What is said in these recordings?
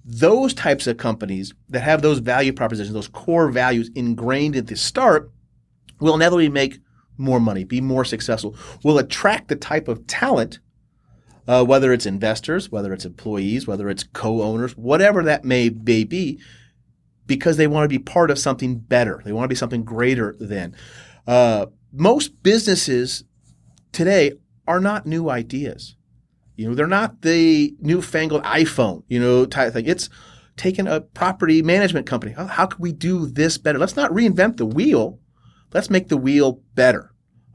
those types of companies that have those value propositions, those core values ingrained at the start, will inevitably make more money, be more successful, will attract the type of talent, whether it's investors, whether it's employees, whether it's co-owners, whatever that may be, because they want to be part of something better. They want to be something greater than. Most businesses today are not new ideas. They're not the newfangled iPhone, type thing. It's taking a property management company. How can we do this better? Let's not reinvent the wheel. Let's make the wheel better.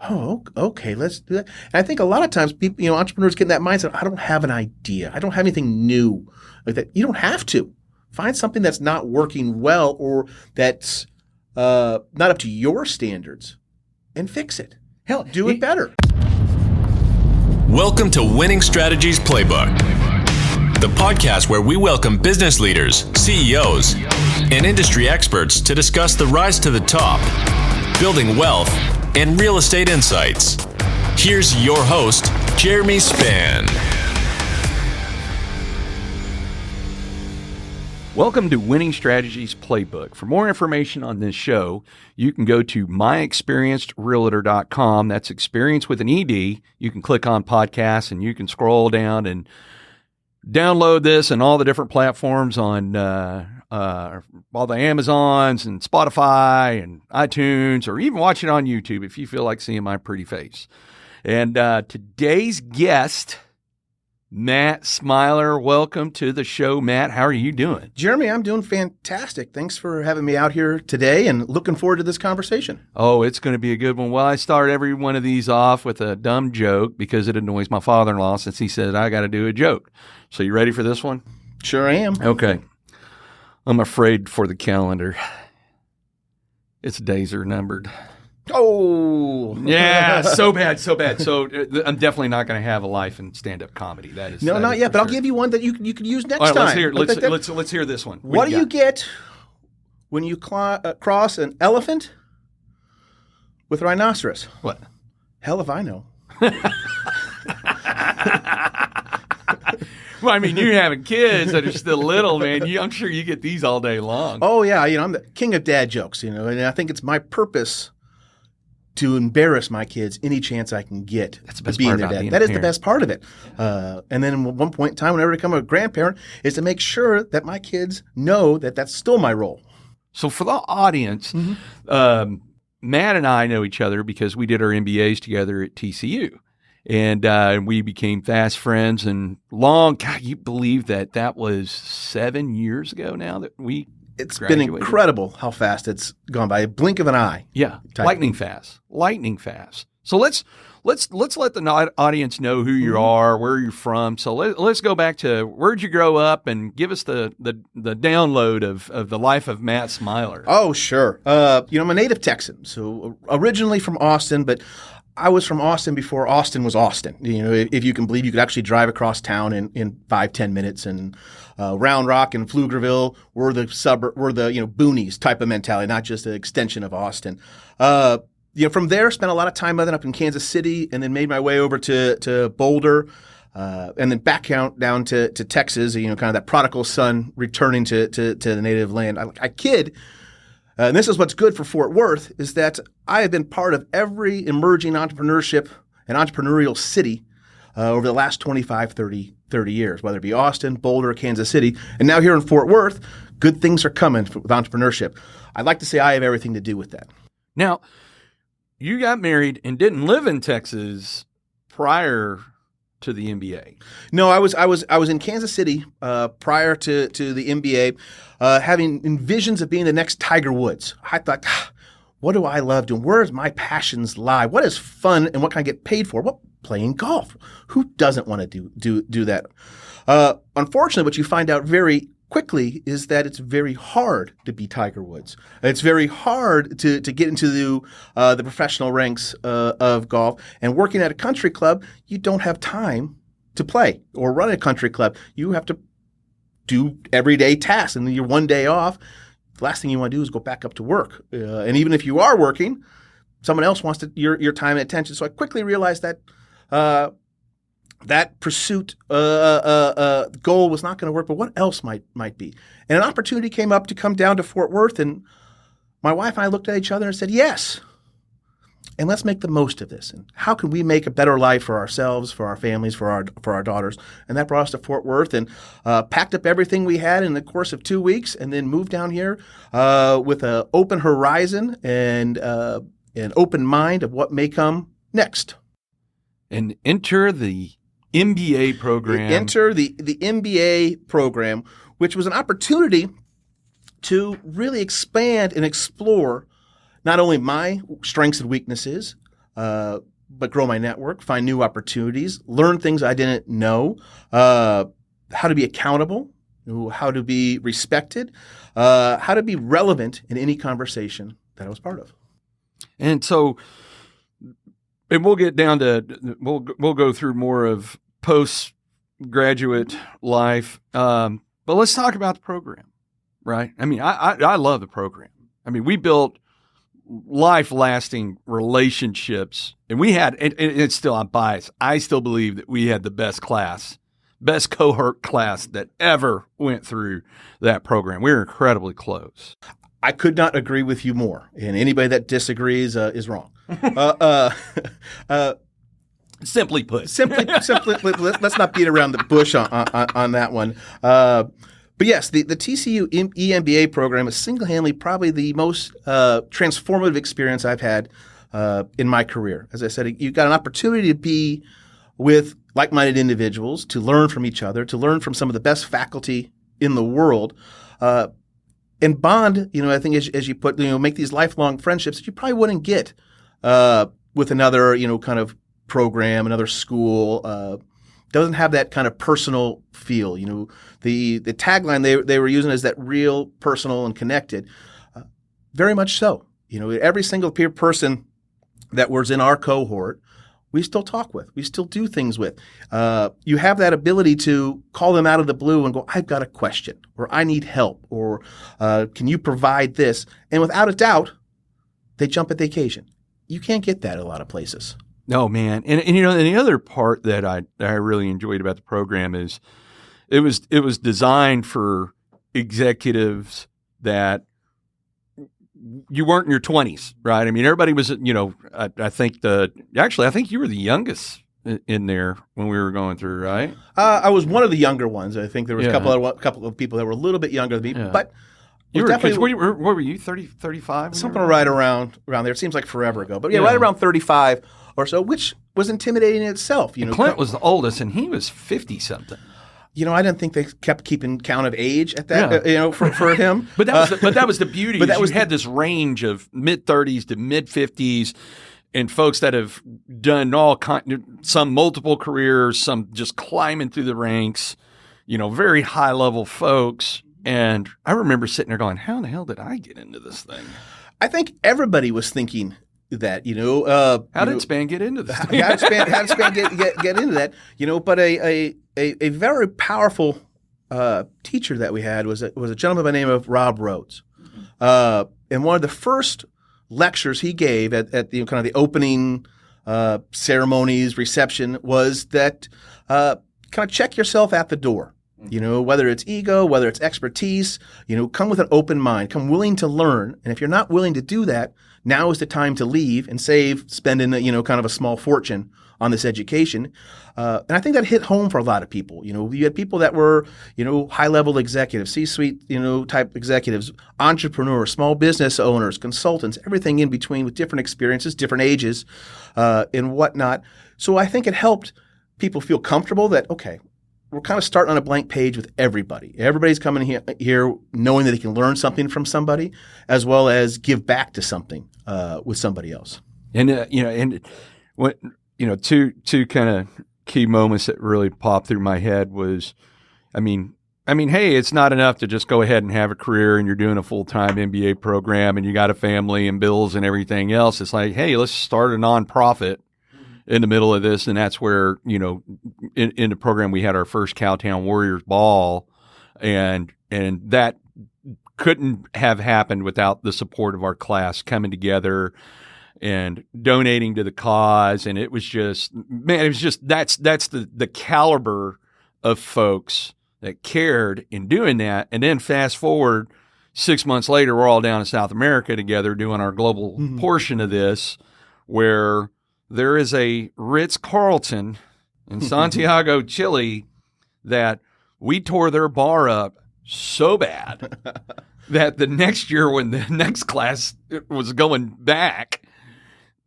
Oh, okay, let's do that. And I think a lot of times people, entrepreneurs get in that mindset, I don't have an idea. I don't have anything new like that. You don't have to. Find something that's not working well or that's not up to your standards and fix it. Hell, do it better. Welcome to Winning Strategies Playbook, the podcast where we welcome business leaders, CEOs, and industry experts to discuss the rise to the top, building wealth, and real estate insights. Here's your host, Jeremy Spann. Welcome to Winning Strategies Playbook. For more information on this show, you can go to myexperiencedrealtor.com. That's experience with an ED. You can click on podcasts and you can scroll down and download this and all the different platforms on all the Amazons and Spotify and iTunes, or even watch it on YouTube if you feel like seeing my pretty face. And today's guest, Matt Smilor. Welcome to the show, Matt. How are you doing? Jeremy, I'm doing fantastic. Thanks for having me out here today and looking forward to this conversation. Oh, it's going to be a good one. Well, I start every one of these off with a dumb joke because it annoys my father-in-law since he said I got to do a joke. So you ready for this one? Sure I am. Okay. I'm afraid for the calendar. Its days are numbered. Oh, yeah, so bad. So I'm definitely not going to have a life in stand-up comedy. That is not yet. But sure. I'll give you one that you could use next All right, time. Let's hear this one. What do you get when you cross an elephant with a rhinoceros? What? Hell if I know. Well, I mean, you having kids that are still little, man. I'm sure you get these all day long. Oh yeah, I'm the king of dad jokes. And I think it's my purpose to embarrass my kids any chance I can get. That's the best being part their about dad. being That a is the parent. best part of it. And then at one point in time, whenever I become a grandparent, is to make sure that my kids know that that's still my role. So for the audience, Matt and I know each other because we did our MBAs together at TCU. And we became fast friends and long. God, you believe that was 7 years ago now that we It's graduated? been incredible how fast it's gone by. A blink of an eye. Yeah, lightning fast. So let's let the audience know who you are, where you're from. So let's go back to where'd you grow up and give us the download of the life of Matt Smilor. Oh, sure. I'm a native Texan, so originally from Austin, but I was from Austin before Austin was Austin. If you can believe, you could actually drive across town in 5-10 minutes. And Round Rock and Pflugerville were the boonies type of mentality, not just an extension of Austin. From there, spent a lot of time up in Kansas City, and then made my way over to Boulder, and then back down to Texas. Kind of that prodigal son returning to the native land. I kid. And this is what's good for Fort Worth, is that I have been part of every emerging entrepreneurship and entrepreneurial city over the last 25, 30 years, whether it be Austin, Boulder, Kansas City. And now here in Fort Worth, good things are coming with entrepreneurship. I'd like to say I have everything to do with that. Now, you got married and didn't live in Texas prior to the MBA. No, I was in Kansas City prior to the MBA, having visions of being the next Tiger Woods. I thought, what do I love doing? Where does my passions lie? What is fun and what can I get paid for? Well, playing golf. Who doesn't want to do that? Unfortunately, what you find out very quickly is that it's very hard to be Tiger Woods. It's very hard to get into the professional ranks of golf. And working at a country club, you don't have time to play or run a country club. You have to do everyday tasks, and then you're one day off. The last thing you want to do is go back up to work. And even if you are working, someone else wants your time and attention. So I quickly realized that that pursuit goal was not going to work, but what else might be? And an opportunity came up to come down to Fort Worth, and my wife and I looked at each other and said, yes, and let's make the most of this. And how can we make a better life for ourselves, for our families, for our daughters? And that brought us to Fort Worth, and packed up everything we had in the course of 2 weeks, and then moved down here with an open horizon and an open mind of what may come next. And enter the MBA program. Enter the MBA program, which was an opportunity to really expand and explore not only my strengths and weaknesses, but grow my network, find new opportunities, learn things I didn't know, how to be accountable, how to be respected, how to be relevant in any conversation that I was part of. And so, and we'll get down to, we'll go through more of postgraduate life, but let's talk about the program, right? I mean, I love the program. I mean, we built life-lasting relationships, and we had, and it's still, I'm biased, I still believe that we had the best cohort class that ever went through that program. We were incredibly close. I could not agree with you more, and anybody that disagrees is wrong. Simply put. Simply, let's not beat around the bush on that one. But yes, the TCU EMBA program is single-handedly probably the most transformative experience I've had in my career. As I said, you've got an opportunity to be with like-minded individuals, to learn from each other, to learn from some of the best faculty in the world, and bond. I think as you put, make these lifelong friendships that you probably wouldn't get with another, kind of program, another school. Doesn't have that kind of personal feel. The tagline they were using is that real, personal, and connected. Very much so. Every single peer person that was in our cohort, we still talk with. We still do things with. You have that ability to call them out of the blue and go, I've got a question, or I need help, or can you provide this? And without a doubt, they jump at the occasion. You can't get that at a lot of places. No, man. And the other part that I really enjoyed about the program is it was designed for executives that you weren't in your 20s, right? I mean, everybody was, I think you were the youngest in there when we were going through, right? I was one of the younger ones. I think there was a couple of people that were a little bit younger than me, but you were, what were you, 30, 35? Something right around there. It seems like forever ago, but right around 35 or so, which was intimidating in itself. Clint was the oldest, and he was 50-something. I didn't think they kept keeping count of age at that, for him. But that was the beauty. But you had this range of mid-30s to mid-50s, and folks that have done some multiple careers, some just climbing through the ranks, very high-level folks. And I remember sitting there going, how in the hell did I get into this thing? I think everybody was thinking that, how did Spann get into this? How did Spann get into that? But a very powerful teacher that we had was a gentleman by the name of Rob Rhodes. And one of the first lectures he gave at the kind of the opening ceremonies, reception, was that kind of check yourself at the door. Whether it's ego, whether it's expertise, come with an open mind, come willing to learn. And if you're not willing to do that, now is the time to leave and spending, kind of a small fortune on this education. And I think that hit home for a lot of people. You had people that were, high-level executives, C-suite, type executives, entrepreneurs, small business owners, consultants, everything in between with different experiences, different ages, and whatnot. So I think it helped people feel comfortable that, okay, we're kind of starting on a blank page with everybody. Everybody's coming here knowing that they can learn something from somebody, as well as give back to something with somebody else. And two kind of key moments that really popped through my head was, I mean, hey, it's not enough to just go ahead and have a career and you're doing a full-time MBA program and you got a family and bills and everything else. It's like, hey, let's start a nonprofit in the middle of this. And that's where, in the program, we had our first Cowtown Warriors ball, and that couldn't have happened without the support of our class coming together, and donating to the cause. And it was just, man, it was just, that's the caliber of folks that cared in doing that. And then fast forward 6 months later, we're all down in South America together doing our global portion of this, where there is a Ritz-Carlton in Santiago, Chile, that we tore their bar up so bad that the next year when the next class was going back,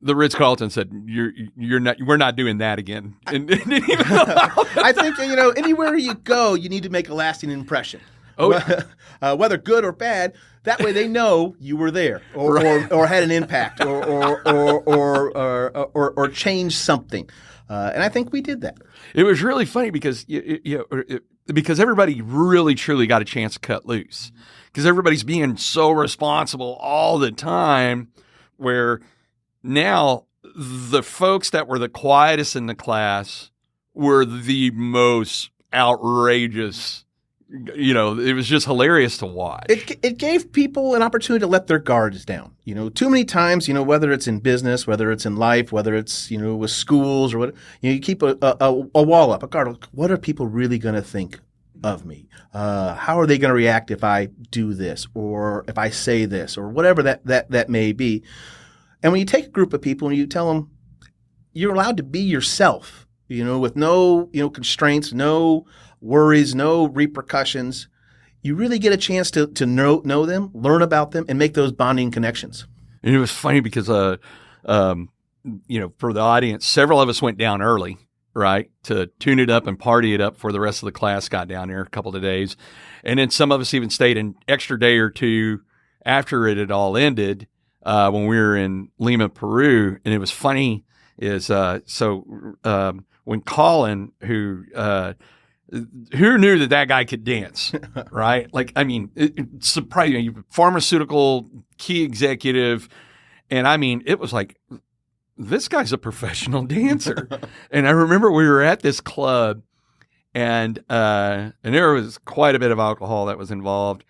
the Ritz-Carlton said, we're not doing that again. And didn't even I think, anywhere you go, you need to make a lasting impression. Whether good or bad, that way they know you were there or had an impact or changed something. And I think we did that. It was really funny because because everybody really truly got a chance to cut loose, because everybody's being so responsible all the time, where now the folks that were the quietest in the class were the most outrageous. It was just hilarious to watch. It gave people an opportunity to let their guards down. Too many times, whether it's in business, whether it's in life, whether it's, with schools or what, you keep a wall up, a guard. What are people really going to think of me? How are they going to react if I do this or if I say this or whatever that may be? And when you take a group of people and you tell them you're allowed to be yourself, with no, constraints, no worries, no repercussions, you really get a chance to know them, learn about them, and make those bonding connections. And it was funny because, for the audience, several of us went down early, right, to tune it up and party it up before the rest of the class got down there a couple of days. And then some of us even stayed an extra day or two after it had all ended when we were in Lima, Peru. And it was funny is when Colin, who knew that guy could dance, right? It's surprising. Pharmaceutical key executive. And it was like, this guy's a professional dancer. And I remember we were at this club and there was quite a bit of alcohol that was involved.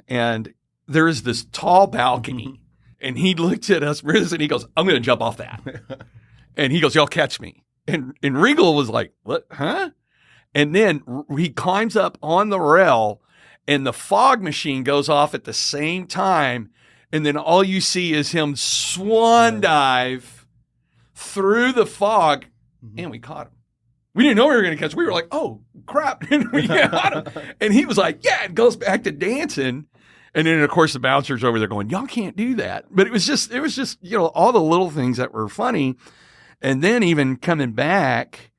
And there is this tall balcony and he looked at us and he goes, I'm going to jump off that. And he goes, y'all catch me. And Regal was like, what, huh? And then he climbs up on the rail and the fog machine goes off at the same time. And then all you see is him swan dive through the fog. And we caught him. We didn't know we were going to catch him. We were like, oh, crap. And we got him. And he was like, yeah, it goes back to dancing. And then, of course, the bouncers over there going, y'all can't do that. But it was just, all the little things that were funny. And then even coming back,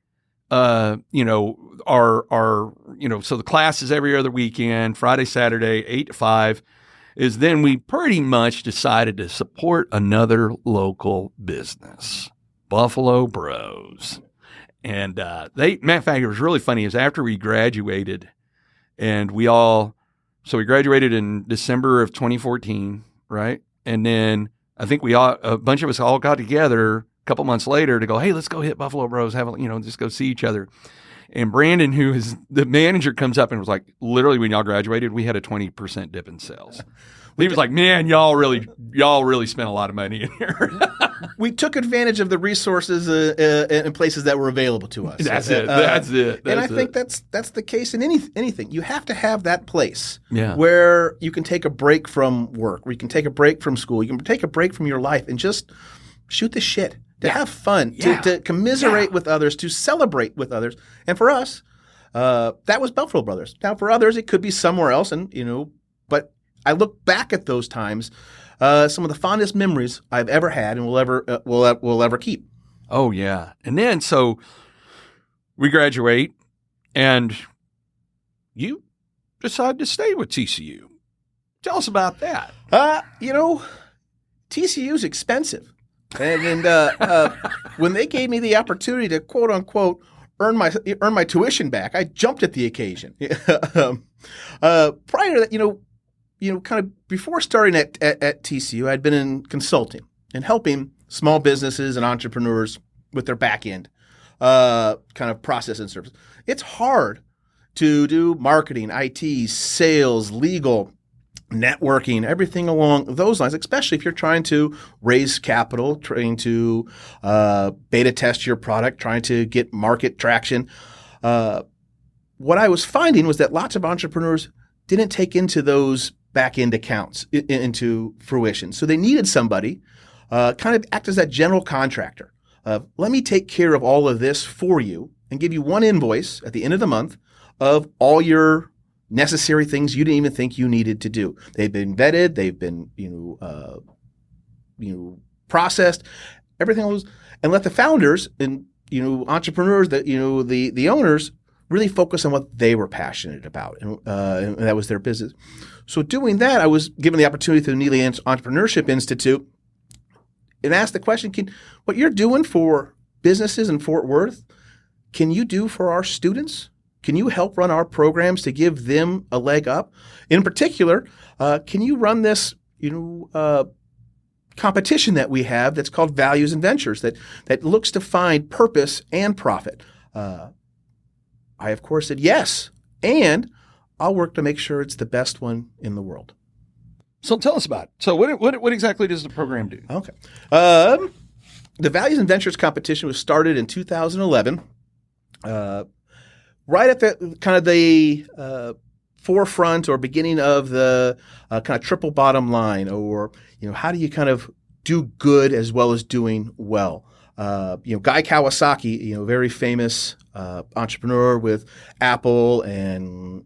so the class is every other weekend, Friday, Saturday, 8 to 5, is then we pretty much decided to support another local business, Buffalo Bros. And matter of fact, it was really funny, is after we graduated and we graduated in December of 2014, right? And then I think a bunch of us all got together couple months later to go, hey, let's go hit Buffalo Bros, just go see each other. And Brandon, who is the manager, comes up and was like, literally when y'all graduated, we had a 20% dip in sales. He was like, man, y'all really spent a lot of money in here. We took advantage of the resources in places that were available to us. That's it. And I think that's the case in anything. You have to have that place where you can take a break from work, where you can take a break from school, you can take a break from your life and just shoot the shit. To have fun, to commiserate with others, to celebrate with others. And for us, that was Buffalo Brothers. Now, for others, it could be somewhere else. And, but I look back at those times, some of the fondest memories I've ever had and will ever keep. Oh, yeah. And then, so we graduate and you decide to stay with TCU. Tell us about that. TCU's expensive. And when they gave me the opportunity to quote unquote earn my tuition back, I jumped at the occasion. Prior to that, kind of before starting at TCU, I'd been in consulting and helping small businesses and entrepreneurs with their back end kind of process and service. It's hard to do marketing, IT, sales, legal, networking, everything along those lines, especially if you're trying to raise capital, trying to beta test your product, trying to get market traction. What I was finding was that lots of entrepreneurs didn't take into those back-end accounts into fruition. So they needed somebody kind of act as that general contractor. Let me take care of all of this for you and give you one invoice at the end of the month of all your necessary things you didn't even think you needed to do. They've been vetted, they've been processed, everything else, and let the founders and entrepreneurs, that the owners really focus on what they were passionate about, and that was their business. So doing that, I was given the opportunity through the Neely Entrepreneurship Institute and asked the question: what you're doing for businesses in Fort Worth, can you do for our students? Can you help run our programs to give them a leg up? In particular, can you run this, competition that we have that's called Values and Ventures that looks to find purpose and profit? I, of course, said yes, and I'll work to make sure it's the best one in the world. So tell us about it. So what exactly does the program do? Okay. The Values and Ventures competition was started in 2011. Right at the forefront or beginning of the kind of triple bottom line, or how do you kind of do good as well as doing well? Guy Kawasaki, very famous entrepreneur with Apple and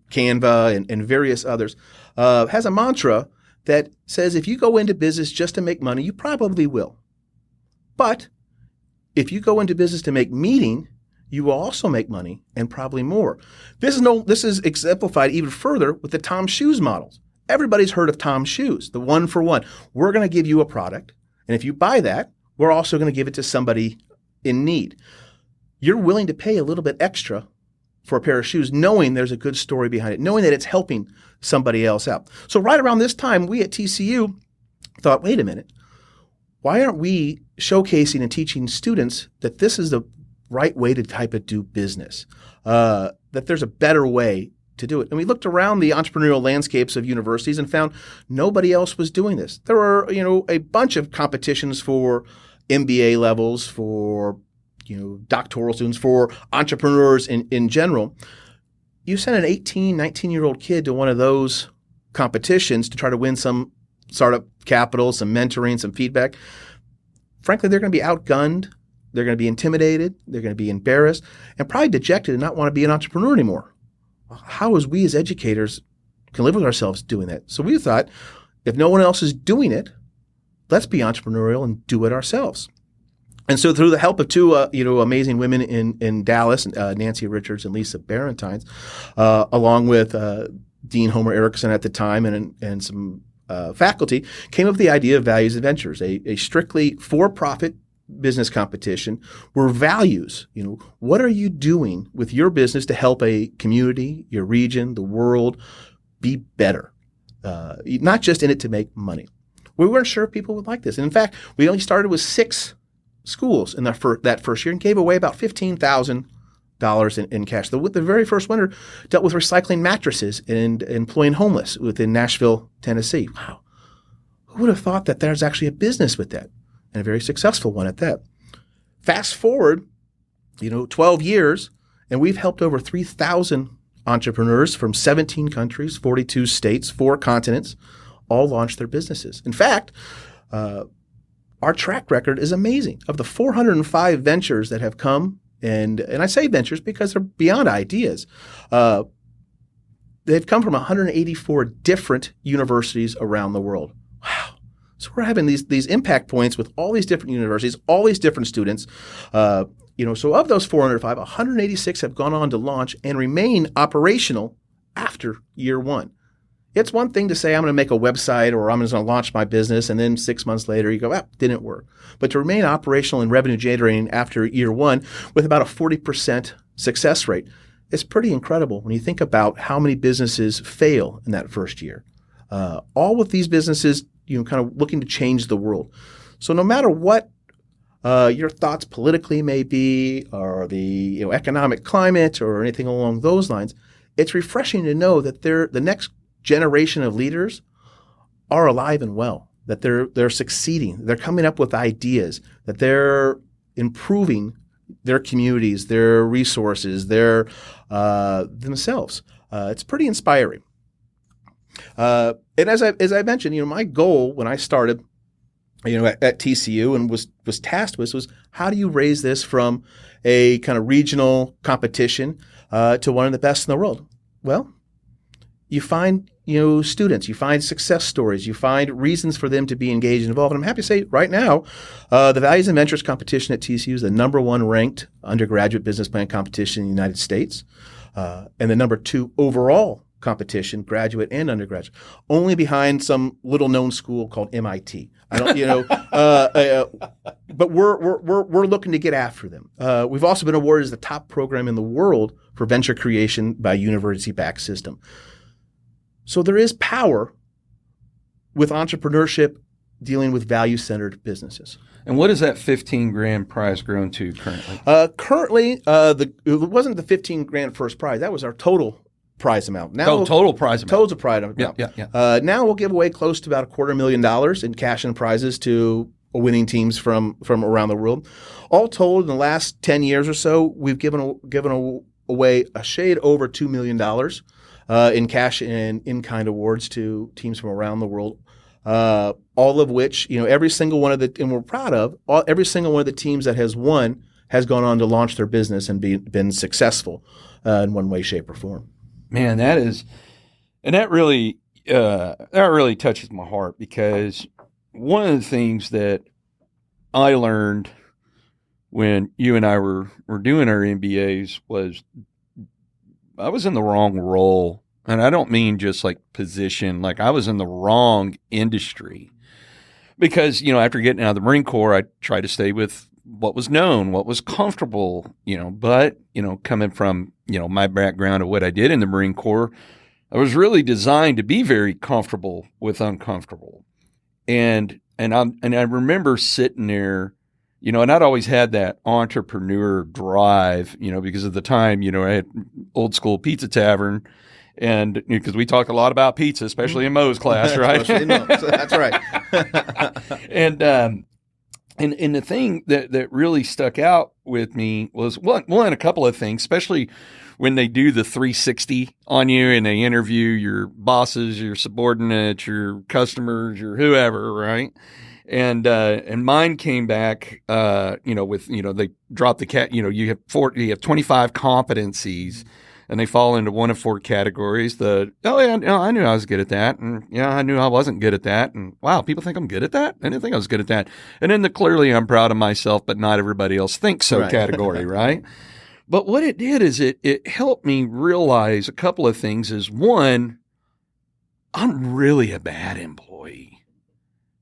Canva and various others, has a mantra that says if you go into business just to make money, you probably will. But if you go into business to make meaning, you will also make money and probably more. This is exemplified even further with the Tom Shoes models. Everybody's heard of Tom Shoes, the one for one. We're going to give you a product, and if you buy that, we're also going to give it to somebody in need. You're willing to pay a little bit extra for a pair of shoes, knowing there's a good story behind it, knowing that it's helping somebody else out. So right around this time, we at TCU thought, wait a minute, why aren't we showcasing and teaching students that this is the right way to type of do business, that there's a better way to do it? And we looked around the entrepreneurial landscapes of universities and found nobody else was doing this. There were, a bunch of competitions for MBA levels, for, doctoral students, for entrepreneurs in general. You send an 18, 19-year-old kid to one of those competitions to try to win some startup capital, some mentoring, some feedback. Frankly, they're going to be outgunned. They're going to be intimidated. They're going to be embarrassed and probably dejected and not want to be an entrepreneur anymore. How as we as educators can live with ourselves doing that? So we thought, if no one else is doing it, let's be entrepreneurial and do it ourselves. And so through the help of two amazing women in Dallas, Nancy Richards and Lisa Barentines, along with Dean Homer Erickson at the time and some faculty, came up with the idea of Values and Ventures, a strictly for-profit business competition where values, what are you doing with your business to help a community, your region, the world be better? Not just in it to make money. We weren't sure if people would like this. And in fact, we only started with 6 schools in that first year and gave away about $15,000 in cash. The very first winner dealt with recycling mattresses and employing homeless within Nashville, Tennessee. Wow. Who would have thought that there's actually a business with that? And a very successful one at that. Fast forward, 12 years, and we've helped over 3,000 entrepreneurs from 17 countries, 42 states, 4 continents, all launch their businesses. In fact, our track record is amazing. Of the 405 ventures that have come, and I say ventures because they're beyond ideas, they've come from 184 different universities around the world. Wow. So we're having these impact points with all these different universities, all these different students. So of those 405, 186 have gone on to launch and remain operational after year 1. It's one thing to say, I'm going to make a website or I'm just going to launch my business, and then 6 months later you go, didn't work. But to remain operational and revenue generating after year 1 with about a 40% success rate is pretty incredible when you think about how many businesses fail in that first year. All of these businesses, kind of looking to change the world. So no matter what your thoughts politically may be, or the economic climate or anything along those lines, it's refreshing to know that the next generation of leaders are alive and well, that they're succeeding, they're coming up with ideas, that they're improving their communities, their resources, their themselves. It's pretty inspiring. And as I mentioned, my goal when I started, at TCU and was tasked with was how do you raise this from a kind of regional competition to one of the best in the world? Well, you find students, you find success stories, you find reasons for them to be engaged and involved. And I'm happy to say right now, the Values and Ventures competition at TCU is the number 1 ranked undergraduate business plan competition in the United States, and the number 2 overall competition, graduate and undergraduate, only behind some little known school called MIT. I don't, but we're looking to get after them. We've also been awarded as the top program in the world for venture creation by a university-backed system. So there is power with entrepreneurship dealing with value-centered businesses. And what is that $15,000 prize grown to currently? Currently, it wasn't the $15,000 first prize. That was our total prize amount. Now total prize amount. Total prize amount. Yeah. Now we'll give away close to about $250,000 in cash and prizes to winning teams from around the world. All told, in the last 10 years or so, we've given away a shade over $2 million in cash and in-kind awards to teams from around the world. All of which, every single one of the, and we're proud of, every single one of the teams that has won has gone on to launch their business and been successful in one way, shape, or form. Man, that really touches my heart, because one of the things that I learned when you and I were doing our MBAs was I was in the wrong role. And I don't mean just like position, like I was in the wrong industry. Because, after getting out of the Marine Corps, I tried to stay with what was known, what was comfortable, but, coming from, my background of what I did in the Marine Corps, I was really designed to be very comfortable with uncomfortable. And I remember sitting there, and I'd always had that entrepreneur drive, because at the time, I had Old School Pizza Tavern. And because we talk a lot about pizza, especially in Mo's class, right? That's right. And the thing that really stuck out with me was one, a couple of things, especially when they do the 360 on you and they interview your bosses, your subordinates, your customers, your whoever, right? And mine came back, with, they dropped the cat, you have 25 competencies. And they fall into one of 4 categories. I knew I was good at that. And I knew I wasn't good at that. And wow, people think I'm good at that? I didn't think I was good at that. And then the clearly I'm proud of myself, but not everybody else thinks so category, right? But what it did is it helped me realize a couple of things. Is one, I'm really a bad employee.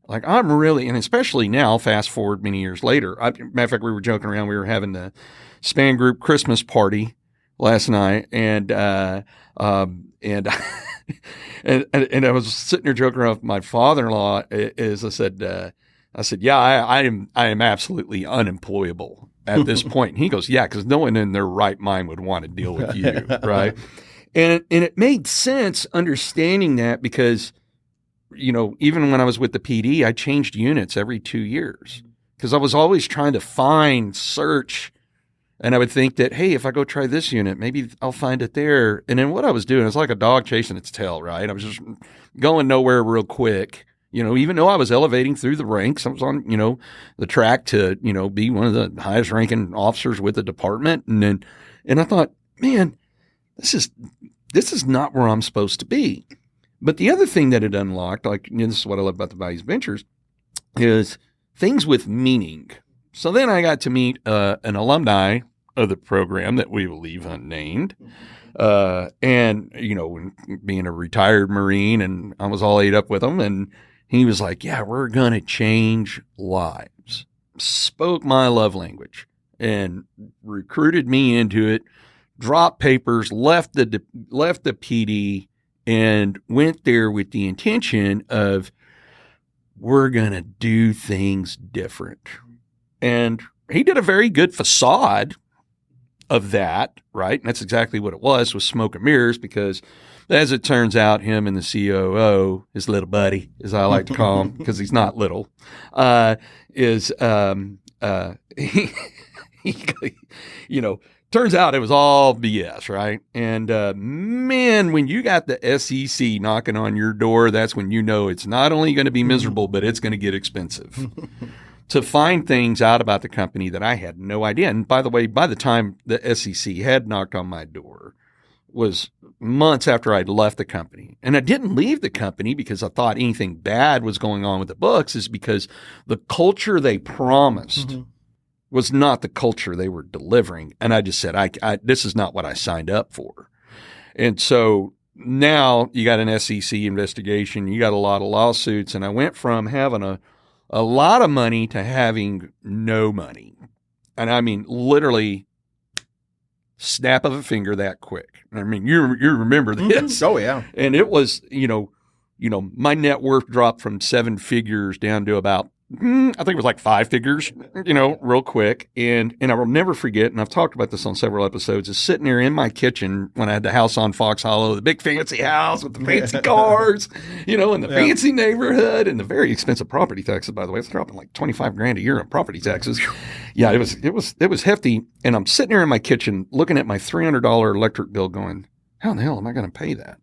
Like I'm really, and especially now, fast forward many years later. Matter of fact, we were joking around. We were having the Spann Group Christmas party last night, and and I was sitting there joking around with my father-in-law. As I said, yeah, I am absolutely unemployable at this point. And he goes, yeah, because no one in their right mind would want to deal with you, right? And it made sense understanding that, because even when I was with the PD, I changed units every 2 years because I was always trying to search. And I would think that, hey, if I go try this unit, maybe I'll find it there. And then what I was doing, it was like a dog chasing its tail, right? I was just going nowhere real quick. Even though I was elevating through the ranks, I was on, the track to, be one of the highest ranking officers with the department. And I thought, man, this is not where I'm supposed to be. But the other thing that it unlocked, this is what I love about the Values Ventures, is things with meaning. So then I got to meet an alumni of the program that we will leave unnamed. And, being a retired Marine, and I was all ate up with him. And he was like, yeah, we're going to change lives. Spoke my love language and recruited me into it, dropped papers, left the PD, and went there with the intention of we're going to do things different. And he did a very good facade of that, right? And that's exactly what it was smoke and mirrors, because As it turns out, him and the COO, his little buddy, as I like to call him, because he's not little, is turns out it was all BS, right? And man, when you got the SEC knocking on your door, that's when you know it's not only going to be miserable, but it's going to get expensive. To find things out about the company that I had no idea. And by the way, by the time the SEC had knocked on my door was months after I'd left the company. And I didn't leave the company because I thought anything bad was going on with the books, is because the culture they promised was not the culture they were delivering. And I just said, this is not what I signed up for. And so now you got an SEC investigation, you got a lot of lawsuits, and I went from having a lot of money to having no money. And I mean, literally snap of a finger that quick. I mean, you remember this. Oh, yeah. And it was, my net worth dropped from 7 figures down to about, I think it was like 5 figures, real quick. And I will never forget, and I've talked about this on several episodes, is sitting there in my kitchen when I had the house on Fox Hollow, the big fancy house with the fancy cars, and the fancy neighborhood and the very expensive property taxes, by the way. It's dropping like $25,000 a year on property taxes. Yeah, it was hefty. And I'm sitting there in my kitchen looking at my $300 electric bill going, how in the hell am I going to pay that?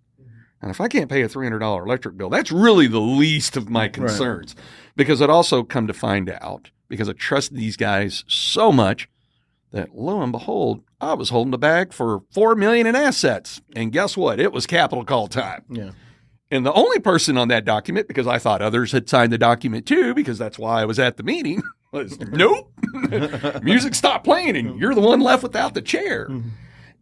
And if I can't pay a $300 electric bill, that's really the least of my concerns. Right. Because I'd also come to find out, because I trusted these guys so much, that lo and behold, I was holding the bag for $4 million in assets. And guess what? It was capital call time. Yeah. And the only person on that document, because I thought others had signed the document too, because that's why I was at the meeting, was nope. Music stopped playing and you're the one left without the chair. Mm-hmm.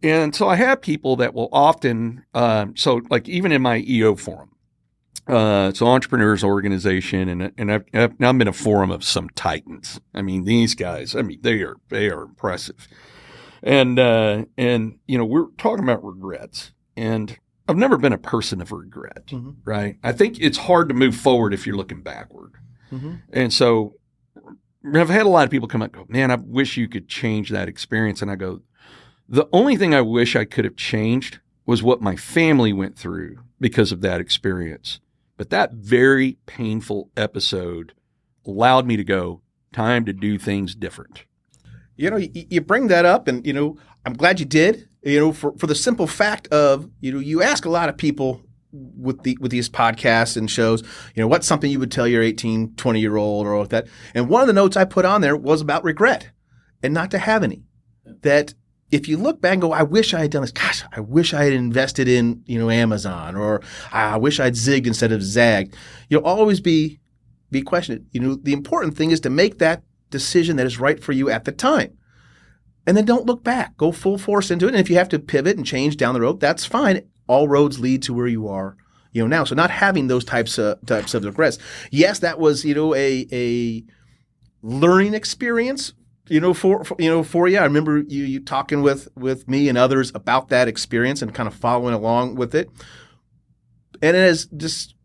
And so I have people that will often, like even in my EO forum, it's an entrepreneurs organization, and I've been a forum of some titans. I mean, these guys, they are impressive. And we're talking about regrets, and I've never been a person of regret, right? I think it's hard to move forward if you're looking backward. And so I've had a lot of people come up and go, man, I wish you could change that experience. And I go, the only thing I wish I could have changed was what my family went through because of that experience. But that very painful episode allowed me to go, time to do things different. You bring that up, and, I'm glad you did, for the simple fact of, you ask a lot of people with these podcasts and shows, what's something you would tell your 18, 20-year-old or with that. And one of the notes I put on there was about regret and not to have any. That if you look back and go, I wish I had done this. Gosh, I wish I had invested in, Amazon, or I wish I'd zigged instead of zagged. You'll always be questioned. The important thing is to make that decision that is right for you at the time. And then don't look back. Go full force into it. And if you have to pivot and change down the road, that's fine. All roads lead to where you are, now. So not having those types of regrets. Yes, that was, a learning experience. For you. I remember you talking with me and others about that experience and kind of following along with it. And as just,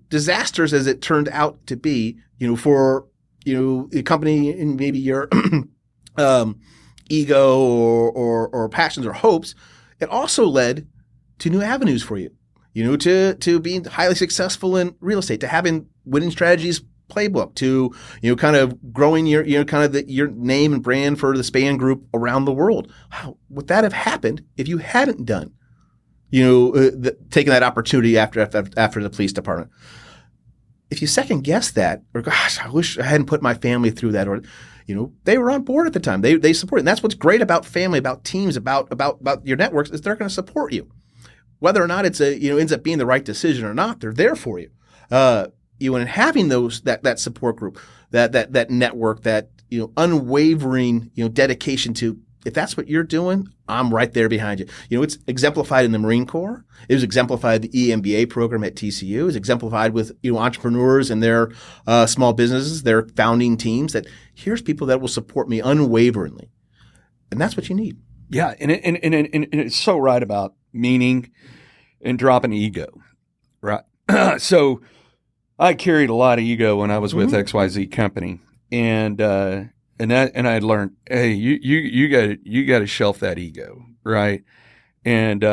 disastrous as it turned out to be, for, a company and maybe your ego or passions or hopes, it also led to new avenues for you, to being highly successful in real estate, to having Winning Strategies Playbook, to kind of growing your your name and brand for the Spann Group around the world. How would that have happened if you hadn't done taking that opportunity after the police department? If you second guess that, or gosh, I wish I hadn't put my family through that, or they were on board at the time. They support it. And that's what's great about family, about teams, about your networks, is they're going to support you, whether or not it's ends up being the right decision or not. They're there for you. And having that support group, that network, that unwavering dedication to, if that's what you're doing, I'm right there behind you. It's exemplified in the Marine Corps. It was exemplified in the EMBA program at TCU. It's exemplified with entrepreneurs and their small businesses, their founding teams. That here's people that will support me unwaveringly, and that's what you need. Yeah, and it's so right about meaning and dropping ego, right? So I carried a lot of ego when I was with XYZ company, and I learned, hey, you got to shelf that ego, right? And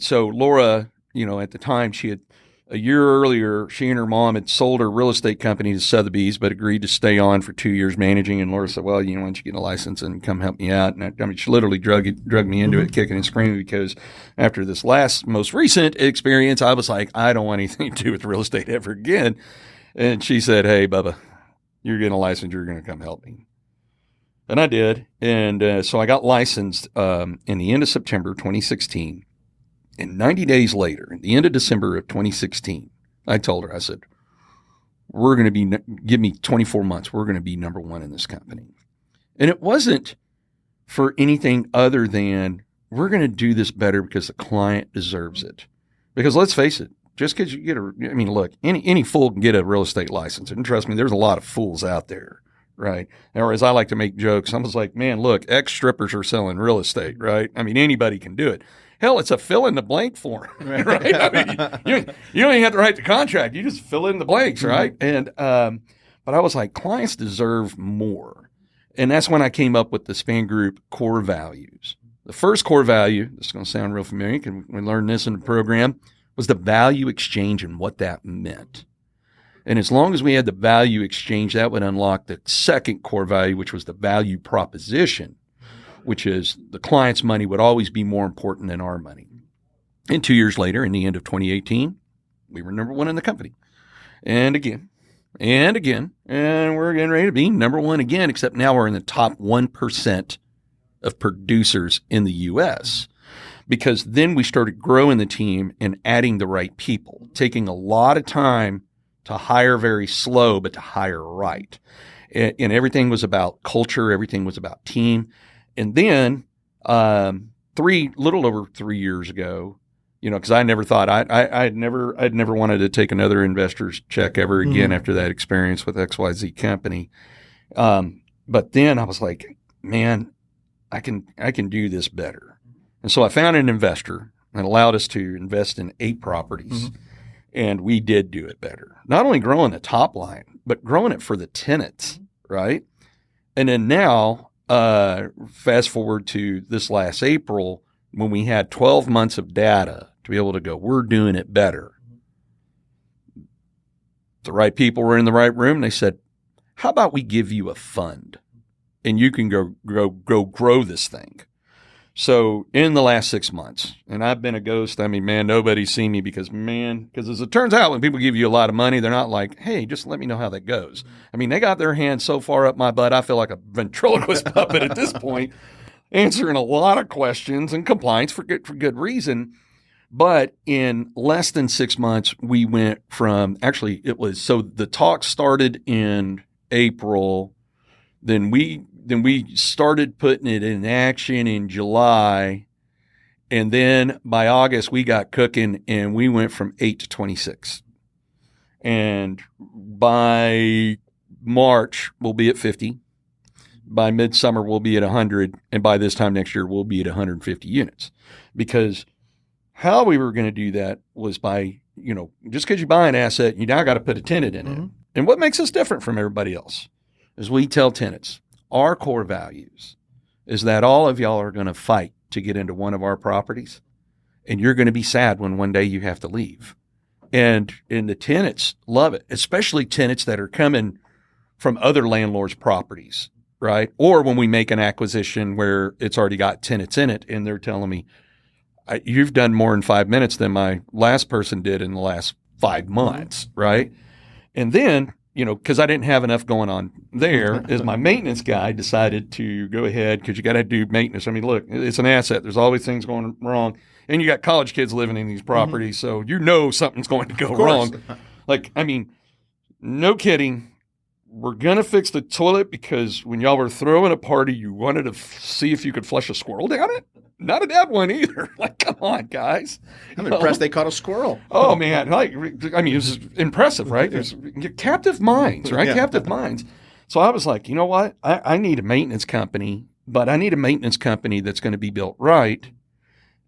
so Laura at the time she had, a year earlier, she and her mom had sold her real estate company to Sotheby's, but agreed to stay on for 2 years managing. And Laura said, well, why don't you get a license and come help me out? And she literally drug me into it, kicking and screaming, because after this most recent experience, I was like, I don't want anything to do with real estate ever again. And she said, hey, Bubba, you're getting a license. You're going to come help me. And I did. And so I got licensed in the end of September 2016. And 90 days later, at the end of December of 2016, I told her, I said, give me 24 months. We're going to be number one in this company. And it wasn't for anything other than we're going to do this better because the client deserves it. Because let's face it, just because you get look, any fool can get a real estate license. And trust me, there's a lot of fools out there, right? Or as I like to make jokes, I was like, man, look, ex-strippers are selling real estate, right? I mean, anybody can do it. Hell, it's a fill in the blank form, right? I mean, you don't even have to write the contract. You just fill in the blanks, right? And but I was like, clients deserve more. And that's when I came up with the Spann Group core values. The first core value, this is going to sound real familiar, because we learned this in the program, was the value exchange and what that meant. And as long as we had the value exchange, that would unlock the second core value, which was the value proposition, which is the client's money would always be more important than our money. And 2 years later, in the end of 2018, we were number one in the company. And again, and we're getting ready to be number one again, except now we're in the top 1% of producers in the U.S. Because then we started growing the team and adding the right people, taking a lot of time to hire very slow, but to hire right. And everything was about culture. Everything was about team. And then little over 3 years ago, because I never thought I'd never wanted to take another investor's check ever again after that experience with XYZ company. But then I was like, man, I can do this better. And so I found an investor that allowed us to invest in 8 properties. And we did do it better. Not only growing the top line, but growing it for the tenants, right? And then now, fast forward to this last April, when we had 12 months of data to be able to go, we're doing it better. The right people were in the right room. They said, how about we give you a fund and you can go grow this thing? So in the last 6 months, and I've been a ghost. I mean, man, nobody's seen me because as it turns out, when people give you a lot of money, they're not like, hey, just let me know how that goes. I mean, they got their hands so far up my butt, I feel like a ventriloquist puppet at this point, answering a lot of questions and compliance for good reason. But in less than 6 months, we went from, so the talk started in April, then we started putting it in action in July, and then by August we got cooking, and we went from 8 to 26. And by March we'll be at 50. By midsummer we'll be at 100, and by this time next year we'll be at 150 units. Because how we were going to do that was by, just because you buy an asset, you now got to put a tenant in it. And what makes us different from everybody else is we tell tenants, our core values is that all of y'all are going to fight to get into one of our properties, and you're going to be sad when one day you have to leave. And the tenants love it, especially tenants that are coming from other landlords' properties, right? Or when we make an acquisition where it's already got tenants in it, and they're telling me, you've done more in 5 minutes than my last person did in the last 5 months, right? And then, because I didn't have enough going on there, as my maintenance guy decided to go ahead, because you got to do maintenance. I mean, look, it's an asset. There's always things going wrong. And you got college kids living in these properties, so something's going to go wrong. No kidding. We're going to fix the toilet because when y'all were throwing a party, you wanted to see if you could flush a squirrel down it? Not a bad one either. Like, come on, guys. I'm impressed they caught a squirrel. Oh, man. This is impressive, right? There's captive minds, right? Yeah. Captive minds. So I was like, you know what? I need a maintenance company, but I need a maintenance company that's going to be built right.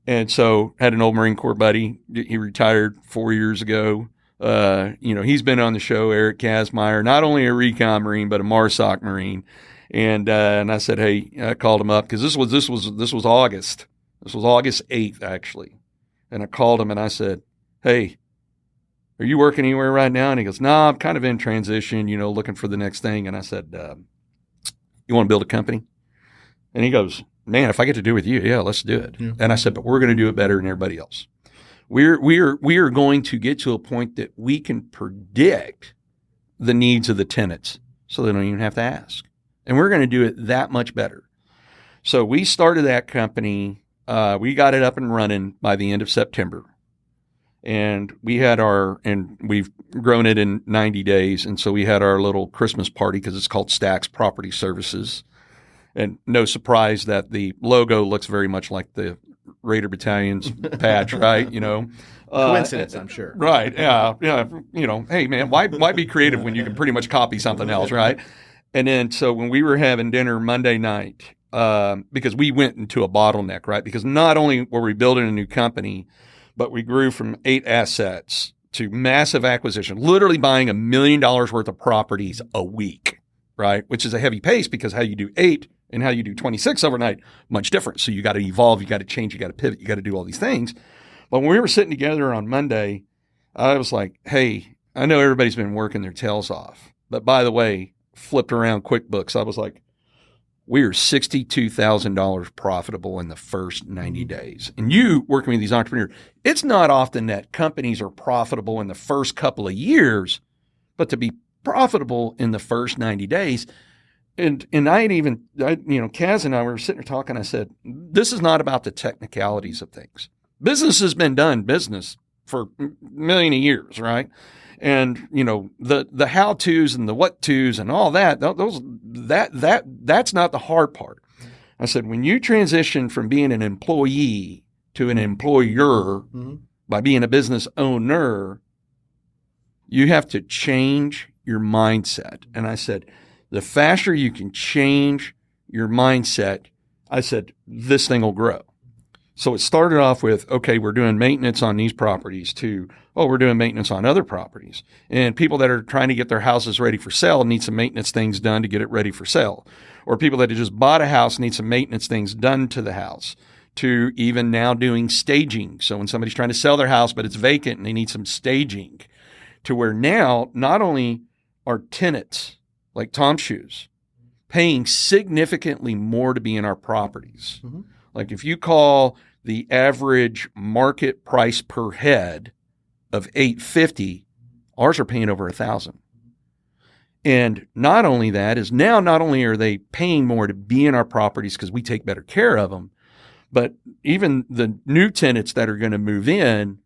And so had an old Marine Corps buddy. He retired 4 years ago. He's been on the show, Eric Kazmaier, not only a recon Marine, but a MARSOC Marine. And I said, hey, I called him up because this was August. This was August 8th, actually. And I called him and I said, hey, are you working anywhere right now? And he goes, no, I'm kind of in transition, looking for the next thing. And I said, you want to build a company? And he goes, man, if I get to do it with you, yeah, let's do it. Yeah. And I said, but we're going to do it better than everybody else. We are going to get to a point that we can predict the needs of the tenants so they don't even have to ask. And we're going to do it that much better. So we started that company. We got it up and running by the end of September. And we've grown it in 90 days. And so we had our little Christmas party because it's called Stacks Property Services. And no surprise that the logo looks very much like the Raider Battalion's patch, right? Coincidence, I'm sure. Right. Yeah. Hey man, why be creative when you can pretty much copy something else, right? And then, so when we were having dinner Monday night, because we went into a bottleneck, right? Because not only were we building a new company, but we grew from 8 assets to massive acquisition, literally buying $1 million worth of properties a week, right? Which is a heavy pace because how you do 8 and how you do 26 overnight, much different. So you got to evolve, you got to change, you got to pivot, you got to do all these things. But when we were sitting together on Monday, I was like, hey, I know everybody's been working their tails off. But by the way, flipped around QuickBooks, I was like, we are $62,000 profitable in the first 90 days. And you working with these entrepreneurs, it's not often that companies are profitable in the first couple of years, but to be profitable in the first 90 days. And Kaz and I were sitting there talking. I said, this is not about the technicalities of things. Business has been done business for a million of years, right? And the how-tos and the what-tos and all that, that's not the hard part. I said, when you transition from being an employee to an employer by being a business owner, you have to change your mindset. And I said, the faster you can change your mindset, I said, this thing will grow. So it started off with, okay, we're doing maintenance on these properties, to, we're doing maintenance on other properties. And people that are trying to get their houses ready for sale need some maintenance things done to get it ready for sale. Or people that have just bought a house need some maintenance things done to the house, to even now doing staging. So when somebody's trying to sell their house, but it's vacant and they need some staging, to where now not only are tenants like Tom Shoes paying significantly more to be in our properties. Mm-hmm. Like if you call the average market price per head of $850, ours are paying over $1,000. And not only that is now, not only are they paying more to be in our properties because we take better care of them, but even the new tenants that are going to move in,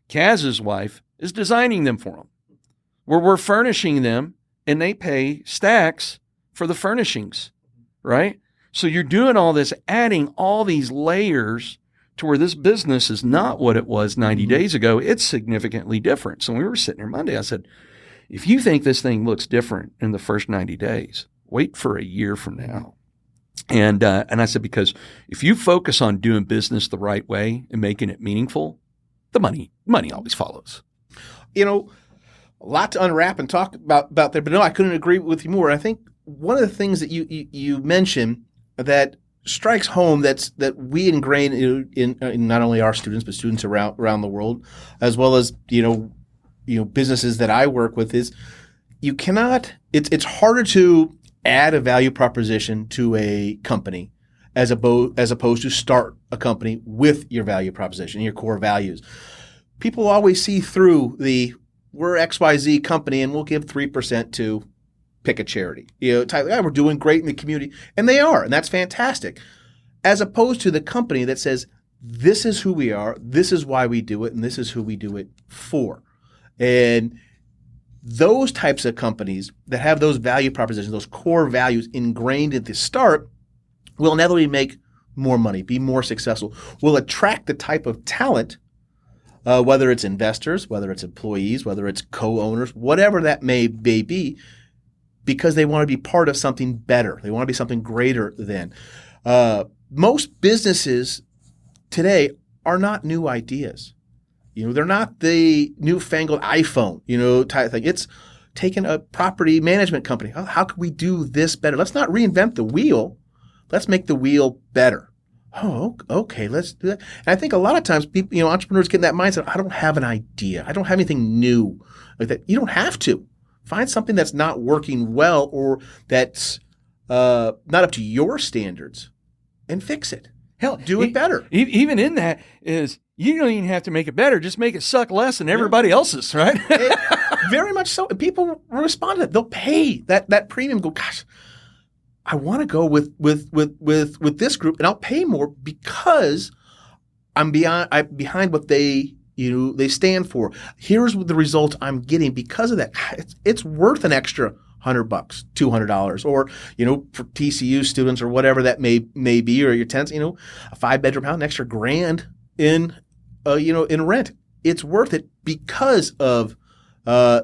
Kaz's wife is designing them for them. We're furnishing them, and they pay Stacks for the furnishings, right? So you're doing all this, adding all these layers to where this business is not what it was 90 days ago. It's significantly different. So when we were sitting here Monday, I said, if you think this thing looks different in the first 90 days, wait for a year from now. And I said, because if you focus on doing business the right way and making it meaningful, the money always follows. A lot to unwrap and talk about there, but no, I couldn't agree with you more. I think one of the things that you mentioned that strikes home that we ingrain in not only our students but students around the world, as well as businesses that I work with, is you cannot. It's harder to add a value proposition to a company as opposed to start a company with your value proposition, your core values. People always see through we're XYZ company and we'll give 3% to pick a charity. We're doing great in the community. And they are, and that's fantastic. As opposed to the company that says, this is who we are, this is why we do it, and this is who we do it for. And those types of companies that have those value propositions, those core values ingrained at the start, will inevitably make more money, be more successful, will attract the type of talent, whether it's investors, whether it's employees, whether it's co-owners, whatever that may be, because they want to be part of something better. They want to be something greater than. Most businesses today are not new ideas. They're not the newfangled iPhone, type thing. It's taking a property management company. How can we do this better? Let's not reinvent the wheel. Let's make the wheel better. Oh, okay, let's do that. And I think a lot of times people, entrepreneurs get in that mindset, I don't have an idea. I don't have anything new like that. You don't have to. Find something that's not working well or that's not up to your standards and fix it. Hell, do it better. Even in that is you don't even have to make it better. Just make it suck less than everybody else's, right? Very much so. People respond to that. They'll pay that premium. Go, gosh, I want to go with this group, and I'll pay more because I'm behind what they stand for. Here's the result I'm getting because of that. It's worth an extra $100, $200, or for TCU students or whatever that may be, or your tenants, a 5-bedroom house, an extra $1,000 in rent. It's worth it because of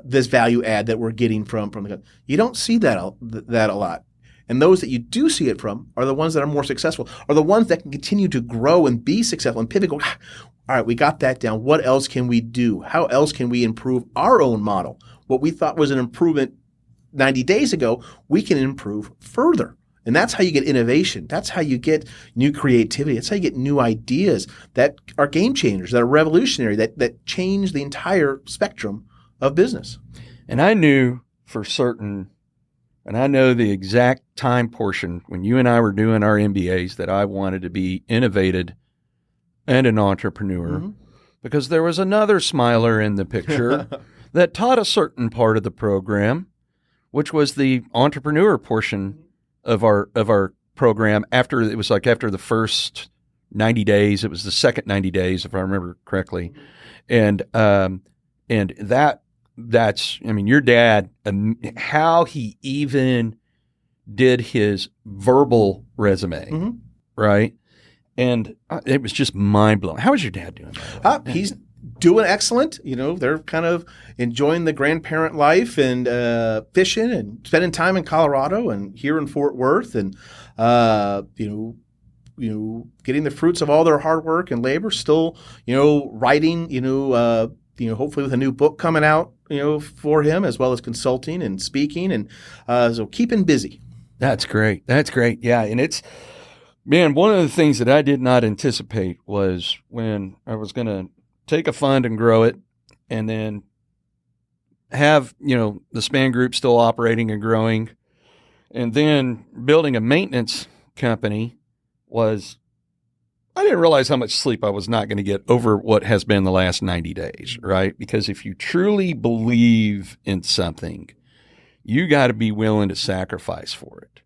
this value add that we're getting from the company. You don't see that a lot. And those that you do see it from are the ones that are more successful, are the ones that can continue to grow and be successful and pivot. Go, all right, we got that down. What else can we do? How else can we improve our own model? What we thought was an improvement 90 days ago, we can improve further. And that's how you get innovation. That's how you get new creativity. That's how you get new ideas that are game changers, that are revolutionary, that change the entire spectrum of business. And I knew for certain, and I know the exact time portion when you and I were doing our MBAs, that I wanted to be innovative and an entrepreneur, because there was another Smilor in the picture that taught a certain part of the program, which was the entrepreneur portion of our program. After the first 90 days, it was the second 90 days, if I remember correctly. And that's, your dad, how he even did his verbal resume, right? And it was just mind blowing. How is your dad doing? He's doing excellent. They're kind of enjoying the grandparent life and fishing and spending time in Colorado and here in Fort Worth, and getting the fruits of all their hard work and labor. Still, writing. Hopefully with a new book coming out, for him, as well as consulting and speaking, and so keeping busy. That's great. Yeah, and it's. Man, one of the things that I did not anticipate was when I was going to take a fund and grow it, and then have, the Spann Group still operating and growing, and then building a maintenance company I didn't realize how much sleep I was not going to get over what has been the last 90 days, right? Because if you truly believe in something, you got to be willing to sacrifice for it.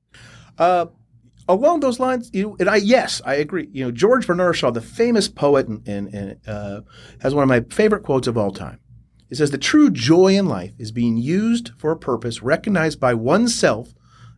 Along those lines, I agree. George Bernard Shaw, the famous poet, and has one of my favorite quotes of all time. It says, "The true joy in life is being used for a purpose recognized by oneself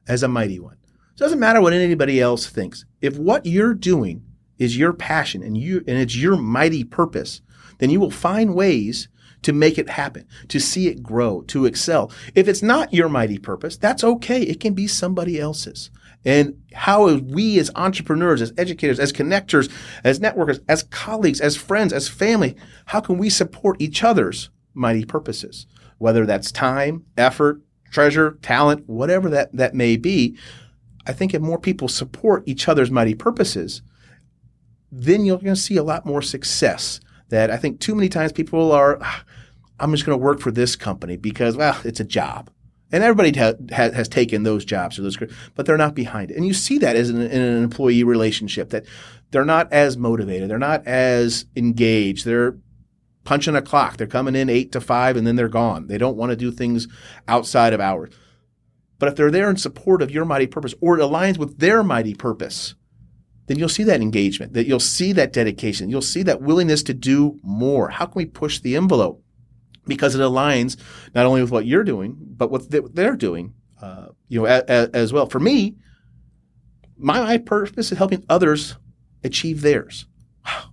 as a mighty one." It doesn't matter what anybody else thinks. If what you're doing is your passion and it's your mighty purpose, then you will find ways to make it happen, to see it grow, to excel. If it's not your mighty purpose, that's okay. It can be somebody else's. And how we as entrepreneurs, as educators, as connectors, as networkers, as colleagues, as friends, as family, how can we support each other's mighty purposes? Whether that's time, effort, treasure, talent, whatever that may be. I think if more people support each other's mighty purposes, then you're going to see a lot more success. That I think too many times people are, I'm just going to work for this company because, it's a job. And everybody has taken those jobs, but they're not behind it. And you see that in an employee relationship, that they're not as motivated. They're not as engaged. They're punching a clock. They're coming in 8 to 5 and then they're gone. They don't want to do things outside of hours. But if they're there in support of your mighty purpose, or it aligns with their mighty purpose, then you'll see that engagement, that you'll see that dedication, you'll see that willingness to do more. How can we push the envelope? Because it aligns not only with what you're doing, but what they're doing, as well. For me, my purpose is helping others achieve theirs. Wow.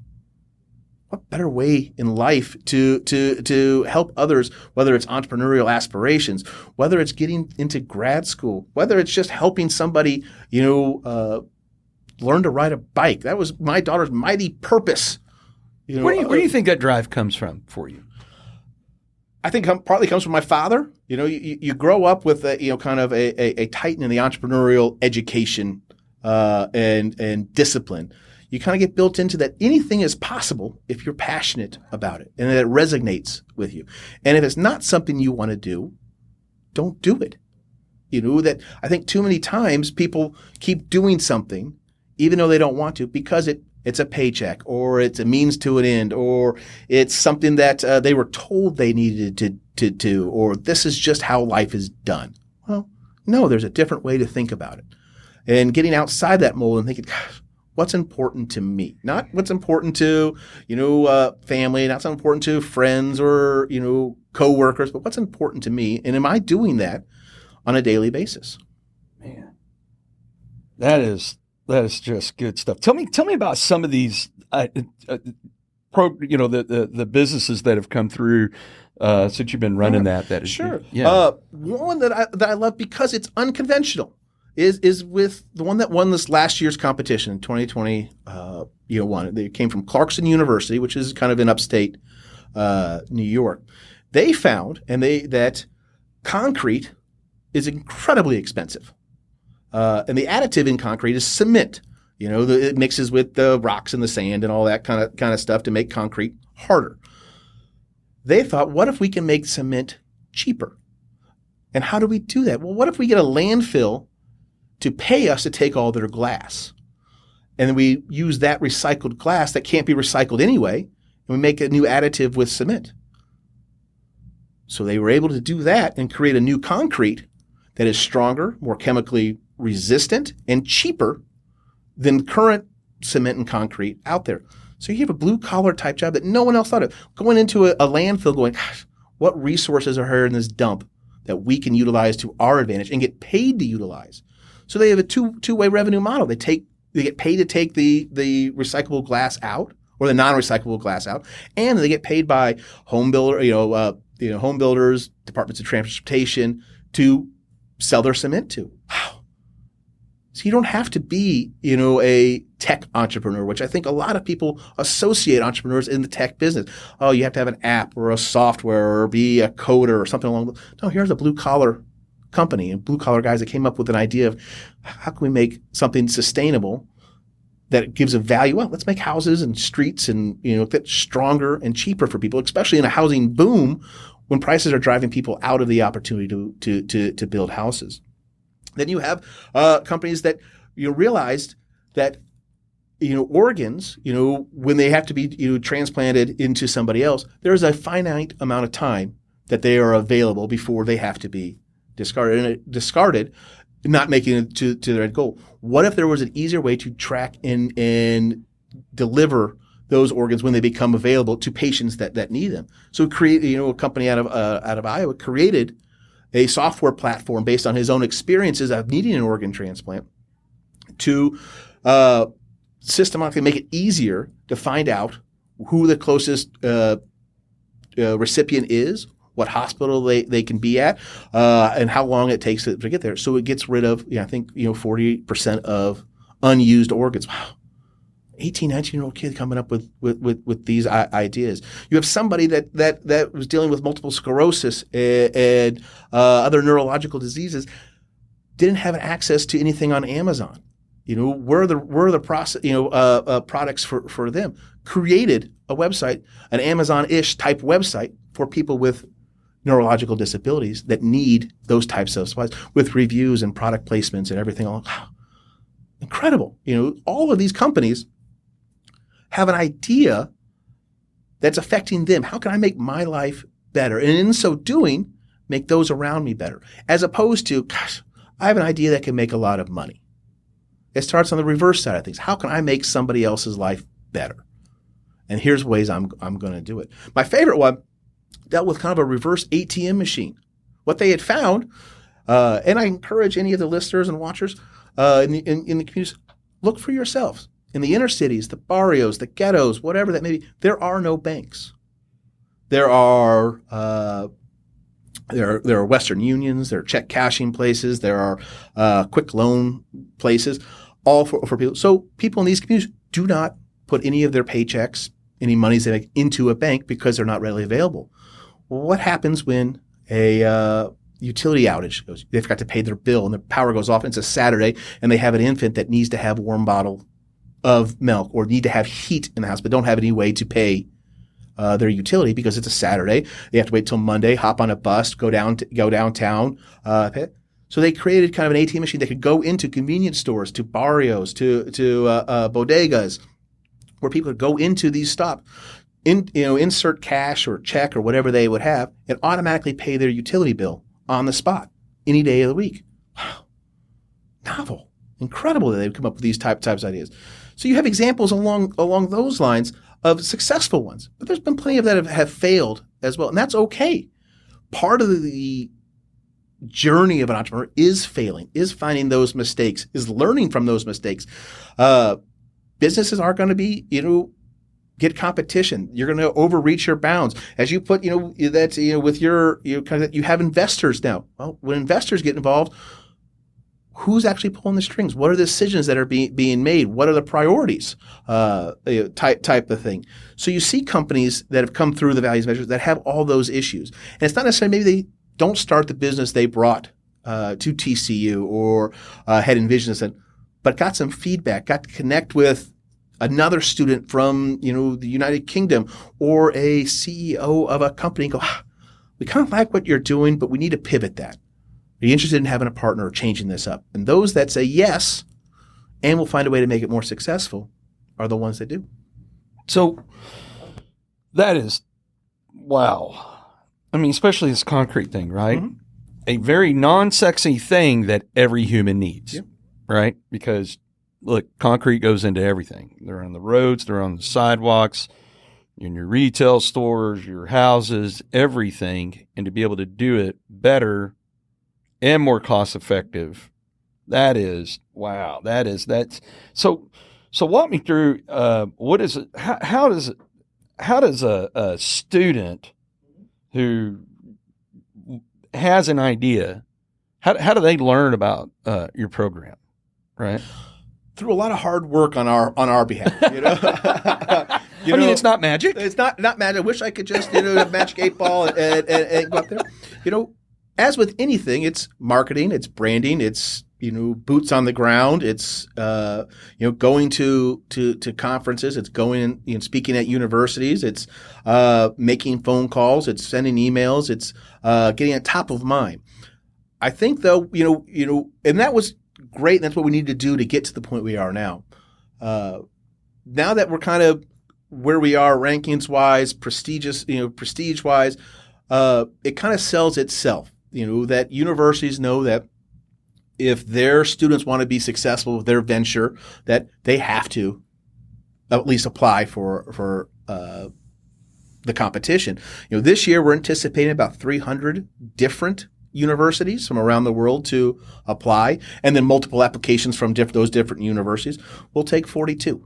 What better way in life to help others, whether it's entrepreneurial aspirations, whether it's getting into grad school, whether it's just helping somebody, learn to ride a bike. That was my daughter's mighty purpose. Where do you think that drive comes from for you? I think partly comes from my father. You grow up with kind of a titan in the entrepreneurial education and discipline. you kind of get built into that anything is possible if you're passionate about it and that it resonates with you. And if it's not something you want to do, don't do it. That I think too many times people keep doing something even though they don't want to because it's a paycheck or it's a means to an end or it's something that they were told they needed to do or this is just how life is done. Well, no, there's a different way to think about it. And getting outside that mold and thinking, gosh, what's important to me? Not what's important to, family, not what's important to friends or, coworkers, but what's important to me. And am I doing that on a daily basis? Man, that is just good stuff. Tell me about some of these, the businesses that have come through since you've been running that. Sure. Yeah. One that I love because it's unconventional is with the one that won this last year's competition in 2020. They came from Clarkson University, which is kind of in upstate New York. They found that concrete is incredibly expensive. And the additive in concrete is cement. It mixes with the rocks and the sand and all that kind of stuff to make concrete harder. They thought, what if we can make cement cheaper? And how do we do that? Well, what if we get a landfill to pay us to take all their glass? And then we use that recycled glass that can't be recycled anyway, and we make a new additive with cement. So they were able to do that and create a new concrete that is stronger, more chemically resistant, and cheaper than current cement and concrete out there. So you have a blue-collar type job that no one else thought of. Going into a landfill going, gosh, what resources are here in this dump that we can utilize to our advantage and get paid to utilize? So they have a two-way revenue model. They get paid to take the recyclable glass out or the non-recyclable glass out, and they get paid by home builders, departments of transportation to sell their cement to. Wow. So you don't have to be, a tech entrepreneur, which I think a lot of people associate entrepreneurs in the tech business. Oh, you have to have an app or a software or be a coder or something along those. No, here's a blue-collar company and blue-collar guys that came up with an idea of how can we make something sustainable that gives a value. Well, let's make houses and streets and, that's stronger and cheaper for people, especially in a housing boom when prices are driving people out of the opportunity to build houses. Then you have companies that realized that organs when they have to be transplanted into somebody else, there's a finite amount of time that they are available before they have to be discarded, not making it to their end goal. What if there was an easier way to track and deliver those organs when they become available to patients that need them? So create a company out of Iowa created a software platform based on his own experiences of needing an organ transplant to systematically make it easier to find out who the closest recipient is, what hospital they can be at, and how long it takes to get there. So it gets rid of, 40% of unused organs. Wow. 18, 19-year-old kid coming up with these ideas. You have somebody that was dealing with multiple sclerosis and other neurological diseases, didn't have access to anything on Amazon. Where are the process, products for them? Created a website, an Amazon-ish type website for people with neurological disabilities that need those types of supplies with reviews and product placements and everything. Wow. Incredible. All of these companies have an idea that's affecting them. How can I make my life better? And in so doing, make those around me better. As opposed to, gosh, I have an idea that can make a lot of money. It starts on the reverse side of things. How can I make somebody else's life better? And here's ways I'm going to do it. My favorite one dealt with kind of a reverse ATM machine. What they had found, and I encourage any of the listeners and watchers in the communities, look for yourselves. In the inner cities, the barrios, the ghettos, whatever that may be, there are no banks. There are Western Unions, there are check cashing places, there are quick loan places, all for people. So people in these communities do not put any of their paychecks, any monies they make into a bank because they're not readily available. Well, what happens when a utility outage goes? They forgot to pay their bill and the power goes off and it's a Saturday and they have an infant that needs to have warm bottled of milk or need to have heat in the house but don't have any way to pay their utility because it's a Saturday. They have to wait till Monday, hop on a bus, go downtown. So they created kind of an ATM machine that could go into convenience stores, to barrios, to bodegas, where people could go into these stops, insert cash or check or whatever they would have, and automatically pay their utility bill on the spot any day of the week. Wow, novel, incredible that they've come up with these types of ideas. So you have examples along those lines of successful ones, but there's been plenty of that have failed as well, and that's okay. Part of the journey of an entrepreneur is failing, is finding those mistakes, is learning from those mistakes. Businesses are going to be, get competition. You're going to overreach your bounds. As you put, with you have investors now. Well, when investors get involved, who's actually pulling the strings? What are the decisions that are being made? What are the priorities? Type of thing. So you see companies that have come through the values measures that have all those issues. And it's not necessarily maybe they don't start the business they brought to TCU or had envisioned this, but got some feedback, got to connect with another student from the United Kingdom or a CEO of a company and go, we kind of like what you're doing, but we need to pivot that. Are you interested in having a partner or changing this up? And those that say yes and will find a way to make it more successful are the ones that do. So that is, wow. I mean, especially this concrete thing, right? Mm-hmm. A very non-sexy thing that every human needs, right? Because, look, concrete goes into everything. They're on the roads, they're on the sidewalks, in your retail stores, your houses, everything. And to be able to do it better and more cost effective, that is, wow. That's so walk me through what is it? How does a student who has an idea, how do they learn about your program, right? Through a lot of hard work on our behalf. I mean, it's not magic. It's not magic. I wish I could just a magic 8-ball and go up there. As with anything, it's marketing, it's branding, it's boots on the ground, it's going to conferences, it's going and speaking at universities, it's making phone calls, it's sending emails, it's getting on top of mind. I think though, and that was great, and that's what we need to do to get to the point we are now. Now that we're kind of where we are rankings wise, prestige wise, it kind of sells itself. That universities know that if their students want to be successful with their venture, that they have to at least apply for the competition. This year we're anticipating about 300 different universities from around the world to apply, and then multiple applications from those different universities. We'll take 42.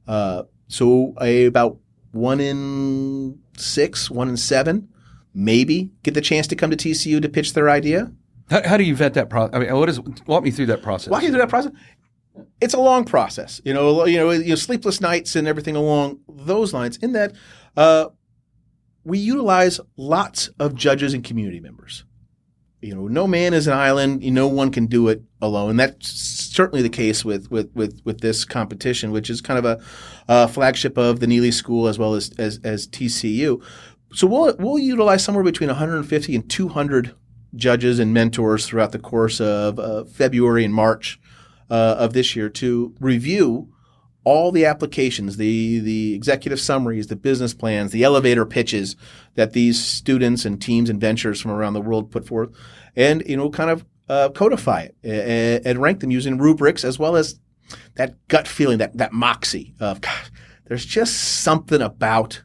So about 1 in 6, 1 in 7, maybe get the chance to come to TCU to pitch their idea. How do you vet that process? I mean, walk me through that process. Walk you through that process. It's a long process. Sleepless nights and everything along those lines. In that, we utilize lots of judges and community members. No man is an island. No one can do it alone. And that's certainly the case with this competition, which is kind of a flagship of the Neely School as well as TCU. So we'll utilize somewhere between 150 and 200 judges and mentors throughout the course of February and March of this year to review all the applications, the executive summaries, the business plans, the elevator pitches that these students and teams and ventures from around the world put forth, and kind of codify it and rank them using rubrics as well as that gut feeling, that moxie of, God, there's just something about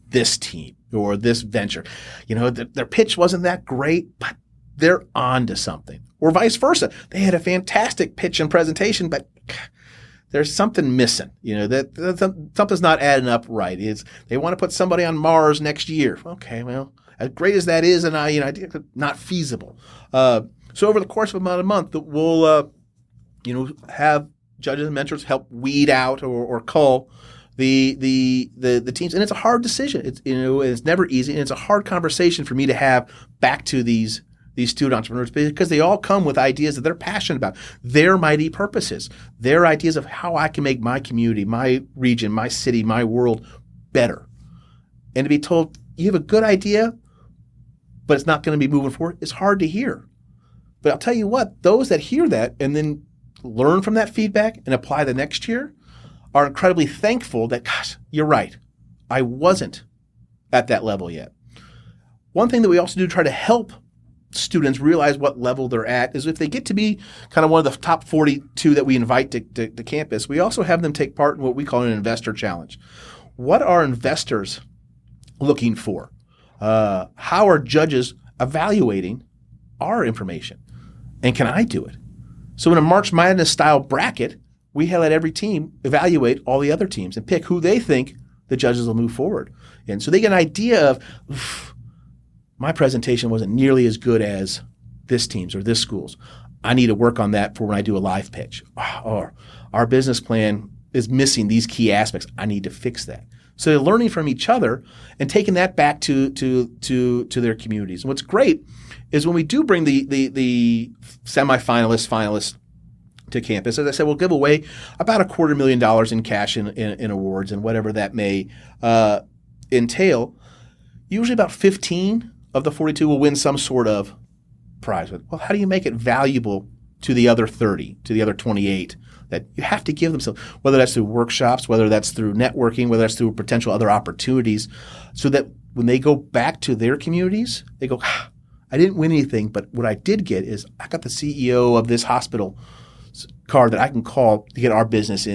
this team or this venture. Their pitch wasn't that great, but they're on to something. Or vice versa. They had a fantastic pitch and presentation, but there's something missing. That something's not adding up right. They want to put somebody on Mars next year. Okay, well, as great as that is, and not feasible. So over the course of about a month, we'll have judges and mentors help weed out or cull the teams, and it's a hard decision. It's never easy, and it's a hard conversation for me to have back to these these student entrepreneurs, because they all come with ideas that they're passionate about, their mighty purposes, their ideas of how I can make my community, my region, my city, my world better. And to be told, you have a good idea, but it's not going to be moving forward, it's hard to hear. But I'll tell you what, those that hear that and then learn from that feedback and apply the next year are incredibly thankful that, gosh, you're right, I wasn't at that level yet. One thing that we also do to try to help students realize what level they're at is if they get to be kind of one of the top 42 that we invite to campus, we also have them take part in what we call an investor challenge. What are investors looking for? How are judges evaluating our information? And can I do it? So in a March Madness style bracket, we let every team evaluate all the other teams and pick who they think the judges will move forward. And so they get an idea of, my presentation wasn't nearly as good as this team's or this school's. I need to work on that for when I do a live pitch. Or our business plan is missing these key aspects. I need to fix that. So they're learning from each other and taking that back to their communities. And what's great is when we do bring the semifinalists, finalists to campus, as I said, we'll give away about $250,000 in cash in awards and whatever that may entail. Usually about 15 of the 42 will win some sort of prize. Well, how do you make it valuable to the other 30, to the other 28? That you have to give them some, whether that's through workshops, whether that's through networking, whether that's through potential other opportunities, so that when they go back to their communities, they go, I didn't win anything, but what I did get is I got the CEO of this hospital card that I can call to get our business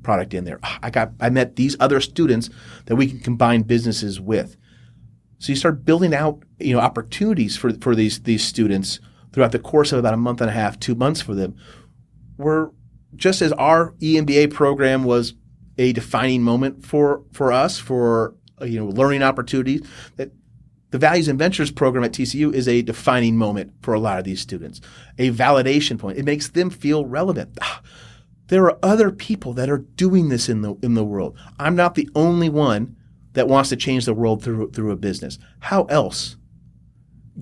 product in there. I met these other students that we can combine businesses with. So you start building out opportunities for these students throughout the course of about a month and a half, 2 months for them. We're just as our EMBA program was a defining moment for us for learning opportunities, that the Values and Ventures program at TCU is a defining moment for a lot of these students, a validation point. It makes them feel relevant. There are other people that are doing this in the world. I'm not the only one that wants to change the world through a business. How else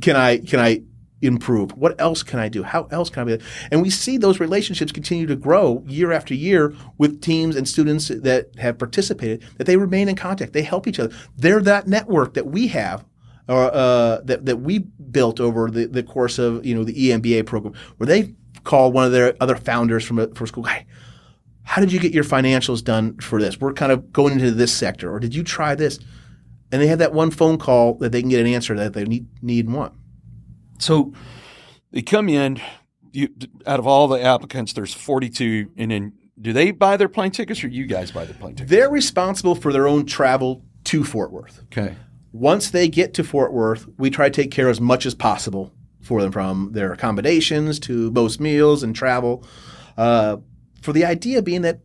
can I improve? What else can I do? How else can I be? And we see those relationships continue to grow year after year with teams and students that have participated, that they remain in contact. They help each other. They're that network that we have, or that we built over the course of the EMBA program, where they call one of their other founders from school, hey, how did you get your financials done for this? We're kind of going into this sector, or did you try this? And they have that one phone call that they can get an answer that they need and want. So they come in, out of all the applicants, there's 42, and then do they buy their plane tickets or you guys buy their plane tickets? They're responsible for their own travel to Fort Worth. Okay. Once they get to Fort Worth, we try to take care as much as possible for them, from their accommodations to most meals and travel, for the idea being that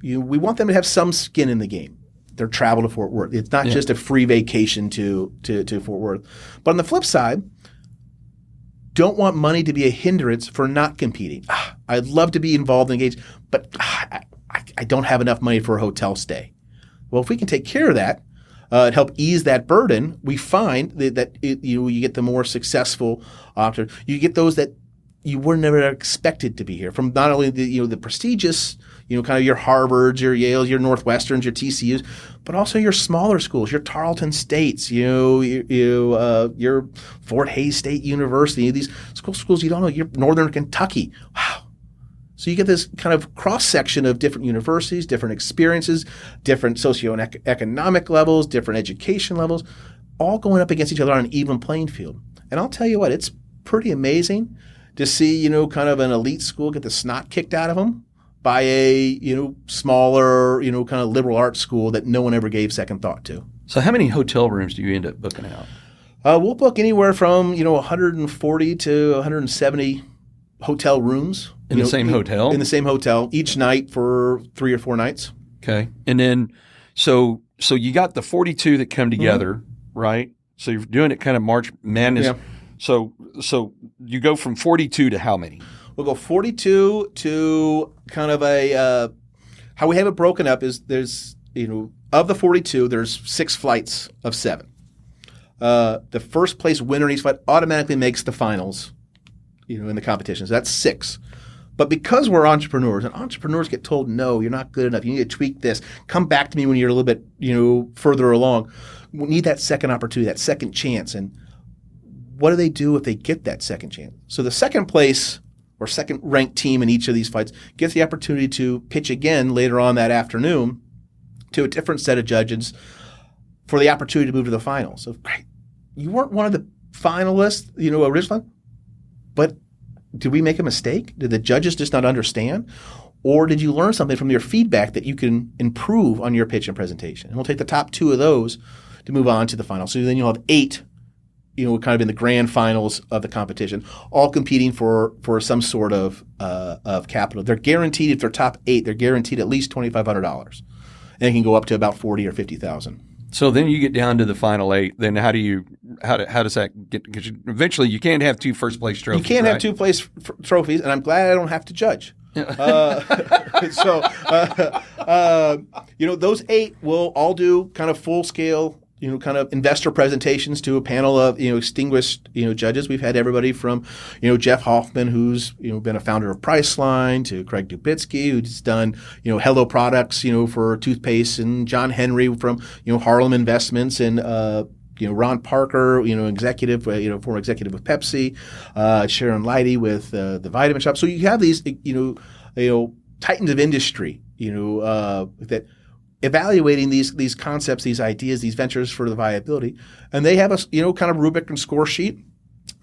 we want them to have some skin in the game. Their travel to Fort Worth. It's not just a free vacation to Fort Worth. But on the flip side, don't want money to be a hindrance for not competing. I'd love to be involved and engaged, but I don't have enough money for a hotel stay. Well, if we can take care of that and help ease that burden, we find that you get the more successful option. You get those that you were never expected to be here, from not only the prestigious, kind of your Harvards, your Yales, your Northwesterns, your TCUs, but also your smaller schools, your Tarleton States, your Fort Hays State University, these schools you don't know, your Northern Kentucky. Wow. So you get this kind of cross-section of different universities, different experiences, different socioeconomic levels, different education levels, all going up against each other on an even playing field. And I'll tell you what, it's pretty amazing to see, kind of an elite school get the snot kicked out of them by a, smaller, kind of liberal arts school that no one ever gave second thought to. So how many hotel rooms do you end up booking out? We'll book anywhere from, 140 to 170 hotel rooms. In the same hotel? In the same hotel, each night for 3 or 4 nights. Okay. And then, so you got the 42 that come together, right? So you're doing it kind of March Madness. Yeah. So you go from 42 to how many? We'll go 42 to kind of a how we have it broken up is there's of the 42 there's 6 flights of 7. the first place winner in each fight automatically makes the finals, in the competition. So that's 6. But because we're entrepreneurs, and entrepreneurs get told, no, you're not good enough. You need to tweak this. Come back to me when you're a little bit, further along. We need that second opportunity, that second chance. And what do they do if they get that second chance? So the second place or second ranked team in each of these fights gets the opportunity to pitch again later on that afternoon to a different set of judges for the opportunity to move to the final. So you weren't one of the finalists, originally, but did we make a mistake? Did the judges just not understand? Or did you learn something from your feedback that you can improve on your pitch and presentation? And we'll take the top 2 of those to move on to the final. So then you'll have 8, kind of in the grand finals of the competition, all competing for some sort of capital. They're guaranteed, if they're top 8, they're guaranteed at least $2,500. And it can go up to about $40,000 or $50,000. So then you get down to the final 8. Then how does that get? Because eventually you can't have 2 first place trophies. You can't right? have 2 place trophies, and I'm glad I don't have to judge. Those 8 will all do kind of full scale, kind of investor presentations to a panel of, distinguished, judges. We've had everybody from, Jeff Hoffman, who's, been a founder of Priceline, to Craig Dubitsky, who's done, Hello Products, for toothpaste, and John Henry from, Harlem Investments, and, Ron Parker, executive, former executive with Pepsi, Sharon Leidy with the Vitamin Shop. So you have these, titans of industry, that evaluating these concepts, these ideas, these ventures for the viability, and they have a kind of rubric and score sheet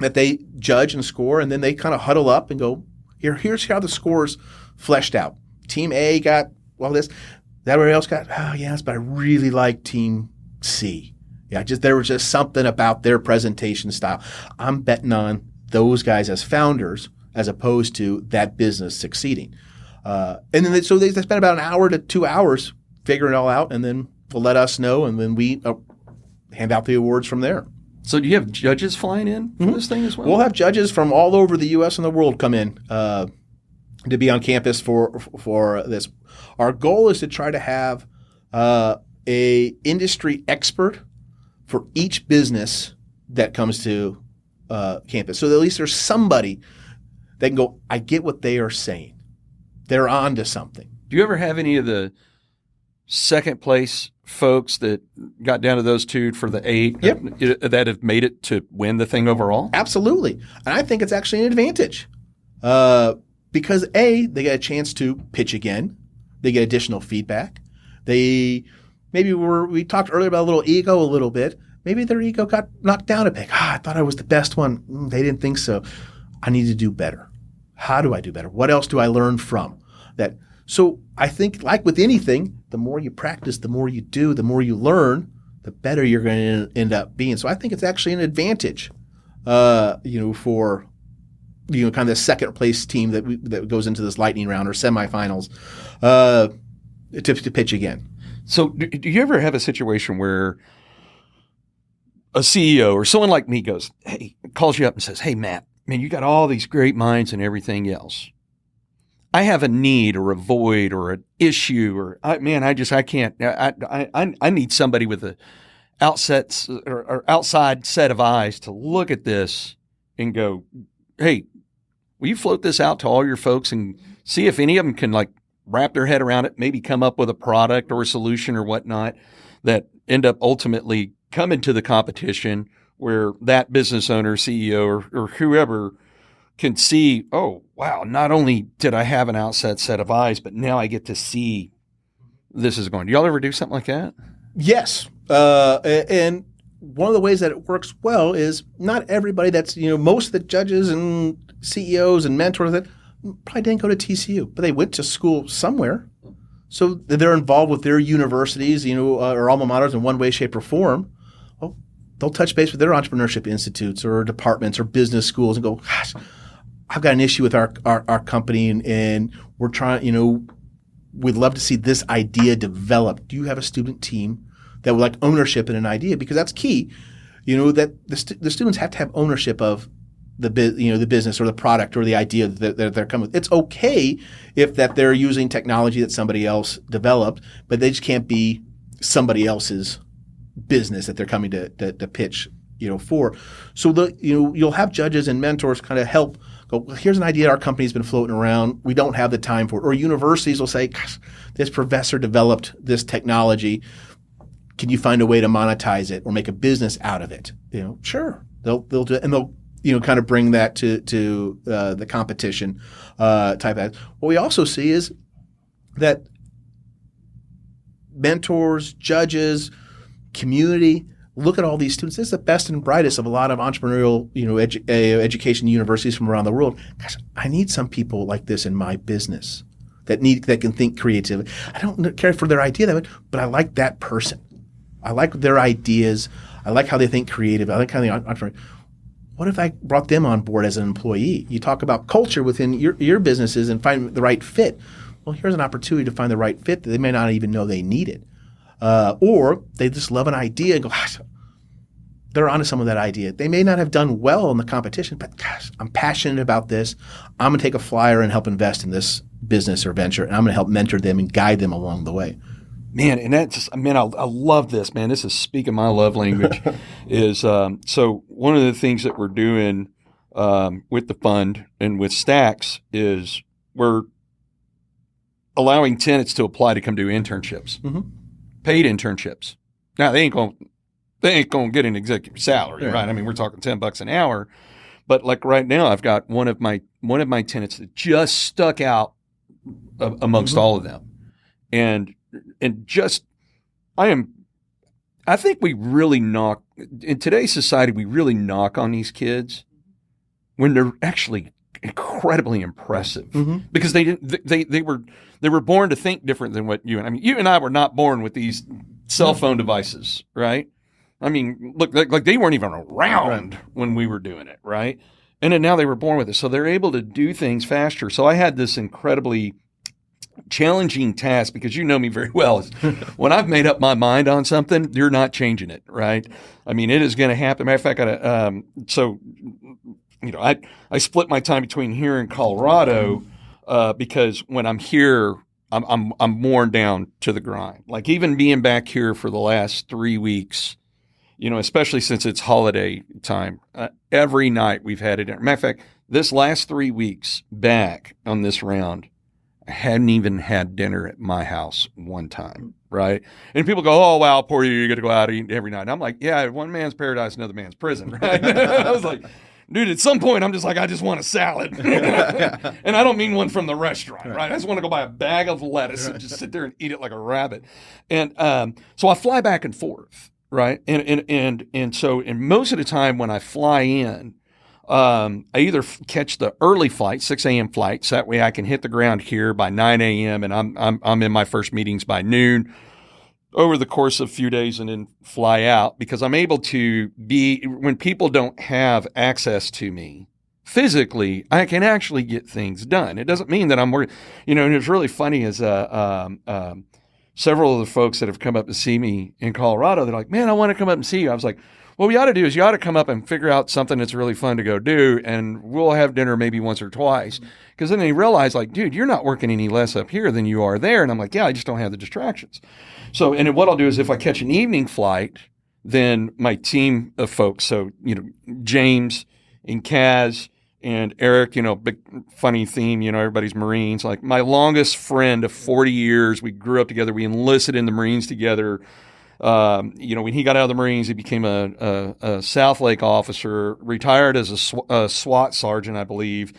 that they judge and score, and then they kind of huddle up and go, here's how the scores fleshed out. Team A got all this, everybody else got yes, but I really like Team C. Yeah, there was just something about their presentation style. I'm betting on those guys as founders as opposed to that business succeeding. And then they spent about an hour to 2 hours figuring it all out, and then will let us know, and then we hand out the awards from there. So do you have judges flying in for this thing as well? We'll have judges from all over the U.S. and the world come in to be on campus for this. Our goal is to try to have a industry expert for each business that comes to campus. So at least there's somebody that can go, I get what they are saying. They're on to something. Do you ever have any of the second place folks that got down to those 2 for the 8 that have made it to win the thing overall? Absolutely. And I think it's actually an advantage because A, they get a chance to pitch again. They get additional feedback. We talked earlier about a little ego a little bit. Maybe their ego got knocked down a peg. I thought I was the best one. They didn't think so. I need to do better. How do I do better? What else do I learn from that? So I think, like with anything, the more you practice, the more you do, the more you learn, the better you're going to end up being. So I think it's actually an advantage, for kind of the second place team that goes into this lightning round or semifinals to pitch again. So do you ever have a situation where a CEO or someone like me calls you up and says, hey, Matt, man, you got all these great minds and everything else. I have a need or a void or an issue or I can't. I need somebody with a outside set of eyes to look at this and go, hey, will you float this out to all your folks and see if any of them can wrap their head around it, maybe come up with a product or a solution or whatnot that end up ultimately coming to the competition where that business owner, CEO, or whoever can see, oh, wow, not only did I have an outside set of eyes, but now I get to see this is going. Do y'all ever do something like that? Yes. And one of the ways that it works well is not everybody most of the judges and CEOs and mentors that probably didn't go to TCU, but they went to school somewhere. So they're involved with their universities, or alma maters in one way, shape, or form. Well, they'll touch base with their entrepreneurship institutes or departments or business schools and go, gosh, I've got an issue with our company and we're trying, we'd love to see this idea develop. Do you have a student team that would like ownership in an idea? Because that's key, that the students have to have ownership of the business or the product or the idea that they're coming with. It's okay if that they're using technology that somebody else developed, but they just can't be somebody else's business that they're coming to pitch for. So you'll have judges and mentors kind of help go, well, here's an idea our company's been floating around. We don't have the time for it. Or universities will say, gosh, this professor developed this technology. Can you find a way to monetize it or make a business out of it? Sure. They'll do it, and they'll kind of bring that to the competition type of. What we also see is that mentors, judges, community look at all these students. This is the best and brightest of a lot of entrepreneurial, education universities from around the world. Gosh, I need some people like this in my business that can think creatively. I don't care for their idea, but I like that person. I like their ideas. I like how they think creative. I like how they entrepreneur. What if I brought them on board as an employee? You talk about culture within your businesses and find the right fit. Well, here's an opportunity to find the right fit that they may not even know they needed. Or they just love an idea and go, gosh, they're onto some of that idea. They may not have done well in the competition, but gosh, I'm passionate about this. I'm going to take a flyer and help invest in this business or venture, and I'm going to help mentor them and guide them along the way. Man, and that's just, I love this, man. This is speaking my love language. So one of the things that we're doing with the fund and with Stacks is we're allowing tenants to apply to come do internships, paid internships. Now they ain't gonna get an executive salary, right? I mean, we're talking $10 an hour, but like right now, I've got one of my tenants that just stuck out amongst all of them, and just I think we really knock in today's society. We really knock on these kids when they're actually incredibly impressive because they were born to think different than what you and I were not born with these cell phone devices, right? I mean, look, like they weren't even around when we were doing it, right? And then now they were born with it, so they're able to do things faster. So I had this incredibly challenging task because you know me very well. When I've made up my mind on something, you're not changing it, right? I mean, it is going to happen. Matter of fact, I split my time between here and Colorado because when I'm here, I'm worn down to the grind. Like even being back here for the last 3 weeks, especially since it's holiday time, every night we've had it. Matter of fact, this last 3 weeks back on this round, I hadn't even had dinner at my house one time, right? And people go, oh, wow, poor you get to go out and eat every night. And I'm like, yeah, one man's paradise, another man's prison, right? I was like, dude, at some point, I'm just like, I just want a salad. And I don't mean one from the restaurant, right? I just want to go buy a bag of lettuce and just sit there and eat it like a rabbit. And so I fly back and forth, right? And so most of the time when I fly in, I either catch the early flight, 6 a.m. flights. That way I can hit the ground here by 9 a.m. and I'm in my first meetings by noon over the course of a few days and then fly out because I'm able to be, when people don't have access to me physically, I can actually get things done. It doesn't mean that I'm working, and it's really funny is several of the folks that have come up to see me in Colorado, they're like, man, I want to come up and see you. I was like, what we ought to do is you ought to come up and figure out something that's really fun to go do, and we'll have dinner maybe once or twice. Because then they realize, like, dude, you're not working any less up here than you are there. And I'm like, yeah, I just don't have the distractions. So, and then what I'll do is if I catch an evening flight, then my team of folks, so, James and Kaz and Eric, big funny theme, everybody's Marines. Like my longest friend of 40 years, we grew up together. We enlisted in the Marines together. When he got out of the Marines, he became a South Lake officer, retired as a SWAT sergeant, I believe,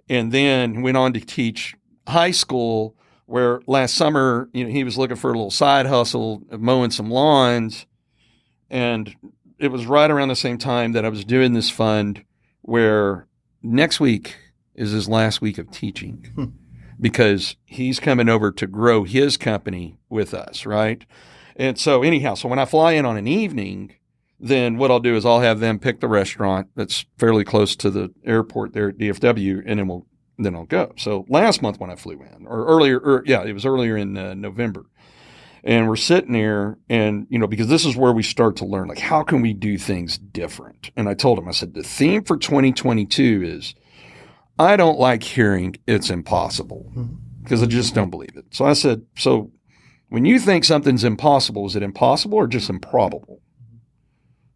and then went on to teach high school where last summer, he was looking for a little side hustle of mowing some lawns. And it was right around the same time that I was doing this fund where next week is his last week of teaching because he's coming over to grow his company with us, right? And so anyhow, so when I fly in on an evening, then what I'll do is I'll have them pick the restaurant that's fairly close to the airport there at DFW, and then I'll go. So last month when I flew in, it was earlier in November, and we're sitting there, and because this is where we start to learn, like, how can we do things different? And I told him, I said, the theme for 2022 is, I don't like hearing it's impossible because I just don't believe it. So I said, so when you think something's impossible, is it impossible or just improbable?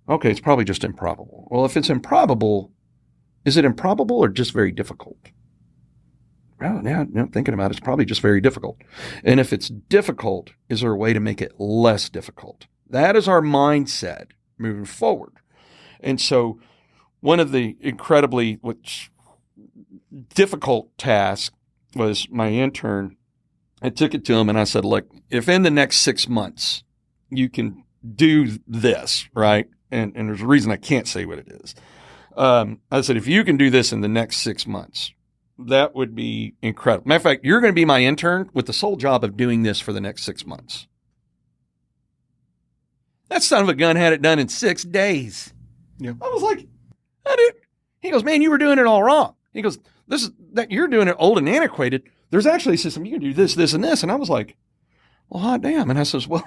Okay, it's probably just improbable. Well, if it's improbable, is it improbable or just very difficult? Well, now thinking about it, it's probably just very difficult. And if it's difficult, is there a way to make it less difficult? That is our mindset moving forward. And so one of the incredibly difficult tasks was my intern. I took it to him and I said, look, if in the next 6 months you can do this, right? And there's a reason I can't say what it is. I said, if you can do this in the next 6 months, that would be incredible. Matter of fact, you're going to be my intern with the sole job of doing this for the next 6 months. That son of a gun had it done in 6 days. Yeah. I was like, he goes, man, you were doing it all wrong. He goes, you're doing it old and antiquated. There's actually a system. You can do this, this, and this. And I was like, well, hot damn. And I said, well,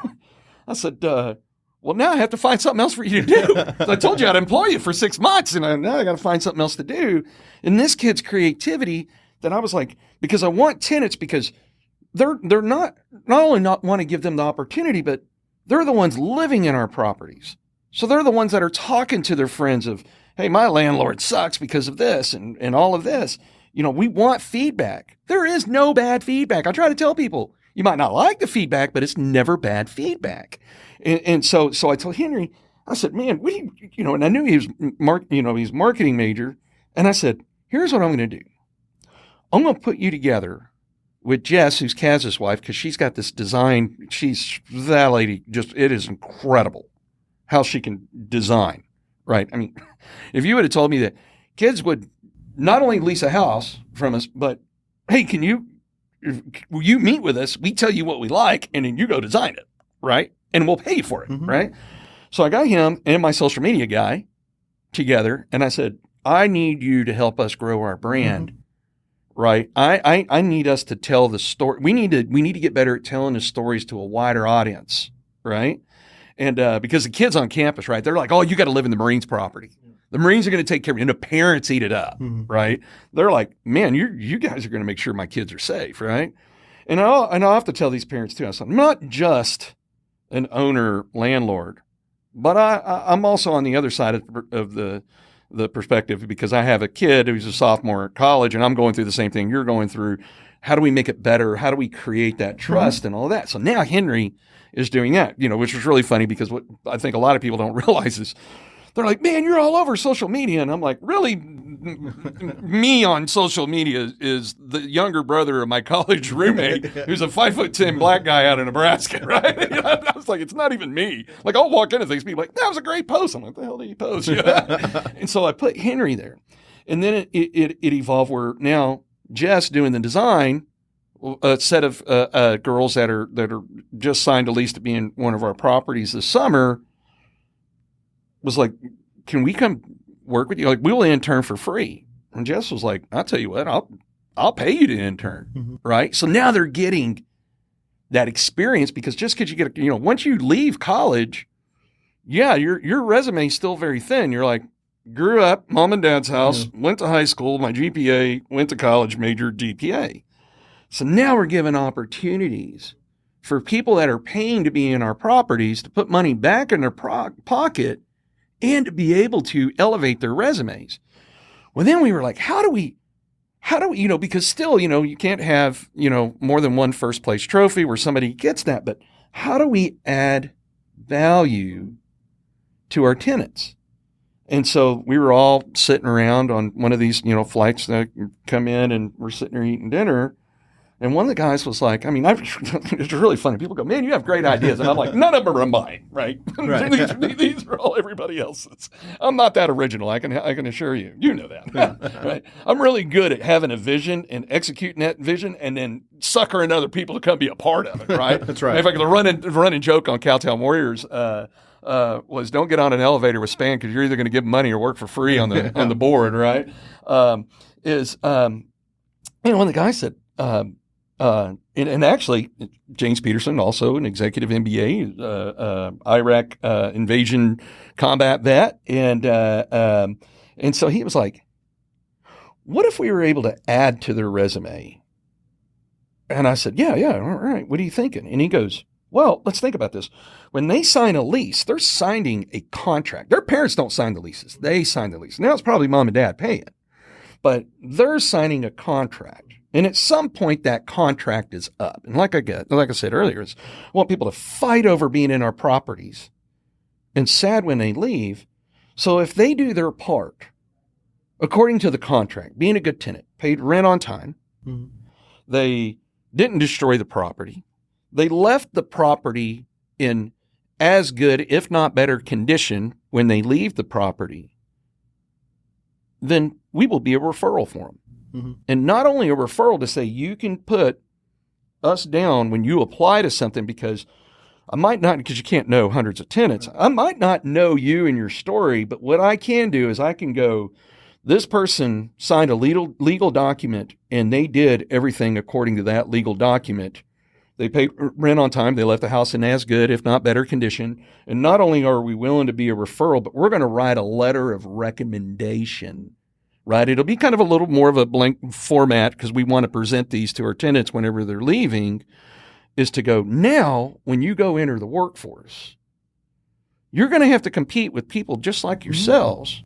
now I have to find something else for you to do. I told you I'd employ you for 6 months, and now I got to find something else to do. And this kid's creativity, that I was like, because I want tenants, because they're not only not want to give them the opportunity, but they're the ones living in our properties. So they're the ones that are talking to their friends of, hey, my landlord sucks because of this and all of this. We want feedback. There is no bad feedback. I try to tell people, you might not like the feedback, but it's never bad feedback. And so I told Henry, I said, man, and I knew he was he's marketing major. And I said, here's what I'm going to do. I'm going to put you together with Jess, who's Kaz's wife, because she's got this design. That lady, it is incredible how she can design, right? I mean, if you would have told me that kids would not only lease a house from us, but, hey, will you meet with us? We tell you what we like, and then you go design it, right? And we'll pay you for it, right? So I got him and my social media guy together, and I said, I need you to help us grow our brand, right? I need us to tell the story. We need to get better at telling the stories to a wider audience, right? And because the kids on campus, right, they're like, oh, you got to live in the Marines property. The Marines are going to take care of you, and the parents eat it up, right? They're like, man, you guys are going to make sure my kids are safe, right? And I'll have to tell these parents too. I said, I'm not just an owner landlord, but I'm also on the other side of the perspective, because I have a kid who's a sophomore at college, and I'm going through the same thing you're going through. How do we make it better? How do we create that trust and all of that? So now Henry is doing that, which was really funny, because what I think a lot of people don't realize is they're like, man, you're all over social media. And I'm like, really? Me on social media is the younger brother of my college roommate who's a 5'10" black guy out of Nebraska, right? I was like, it's not even me. Like, I'll walk into things, people like, that was a great post. I'm like, the hell did you post? And so I put Henry there. And then it evolved where now Jess doing the design, a set of girls that are just signed a lease to be in one of our properties this summer, was like, can we come work with you? Like, we'll intern for free. And Jess was like, I'll tell you what, I'll pay you to intern, right? So now they're getting that experience, because just because you get, once you leave college, your resume is still very thin. You're like, grew up, mom and dad's house, went to high school, my GPA, went to college, majored GPA. So now we're giving opportunities for people that are paying to be in our properties to put money back in their pocket and to be able to elevate their resumes. Well, then we were like, how do we, because still, you can't have, more than one first place trophy where somebody gets that, but how do we add value to our tenants? And so we were all sitting around on one of these, flights that come in, and we're sitting there eating dinner. And one of the guys was like, it's really funny. People go, man, you have great ideas. And I'm like, none of them are mine, right? These are all everybody else's. I'm not that original. I can assure you. You know that, right? I'm really good at having a vision and executing that vision, and then suckering other people to come be a part of it, right? That's right. In fact, the running joke on Cowtown Warriors was, don't get on an elevator with Spann, because you're either going to give them money or work for free on the board, right? One of the guys said, and actually, James Peterson, also an executive MBA, Iraq invasion combat vet, and so he was like, "What if we were able to add to their resume?" And I said, "Yeah, all right. What are you thinking?" And he goes, Well, let's think about this. When they sign a lease, they're signing a contract. Their parents don't sign the leases. They sign the lease. Now it's probably mom and dad paying, but they're signing a contract. And at some point that contract is up. And like I said earlier, I want people to fight over being in our properties and sad when they leave. So if they do their part, according to the contract, being a good tenant, paid rent on time, they didn't destroy the property, they left the property in as good, if not better condition when they leave the property, then we will be a referral for them. And not only a referral to say, you can put us down when you apply to something, because I might not, because you can't know hundreds of tenants. I might not know you and your story, but what I can do is I can go, this person signed a legal document and they did everything according to that legal document. They paid rent on time. They left the house in as good, if not better condition. And not only are we willing to be a referral, but we're going to write a letter of recommendation, right? It'll be kind of a little more of a blank format because we want to present these to our tenants whenever they're leaving, is to go, now when you go enter the workforce, you're going to have to compete with people just like yourselves.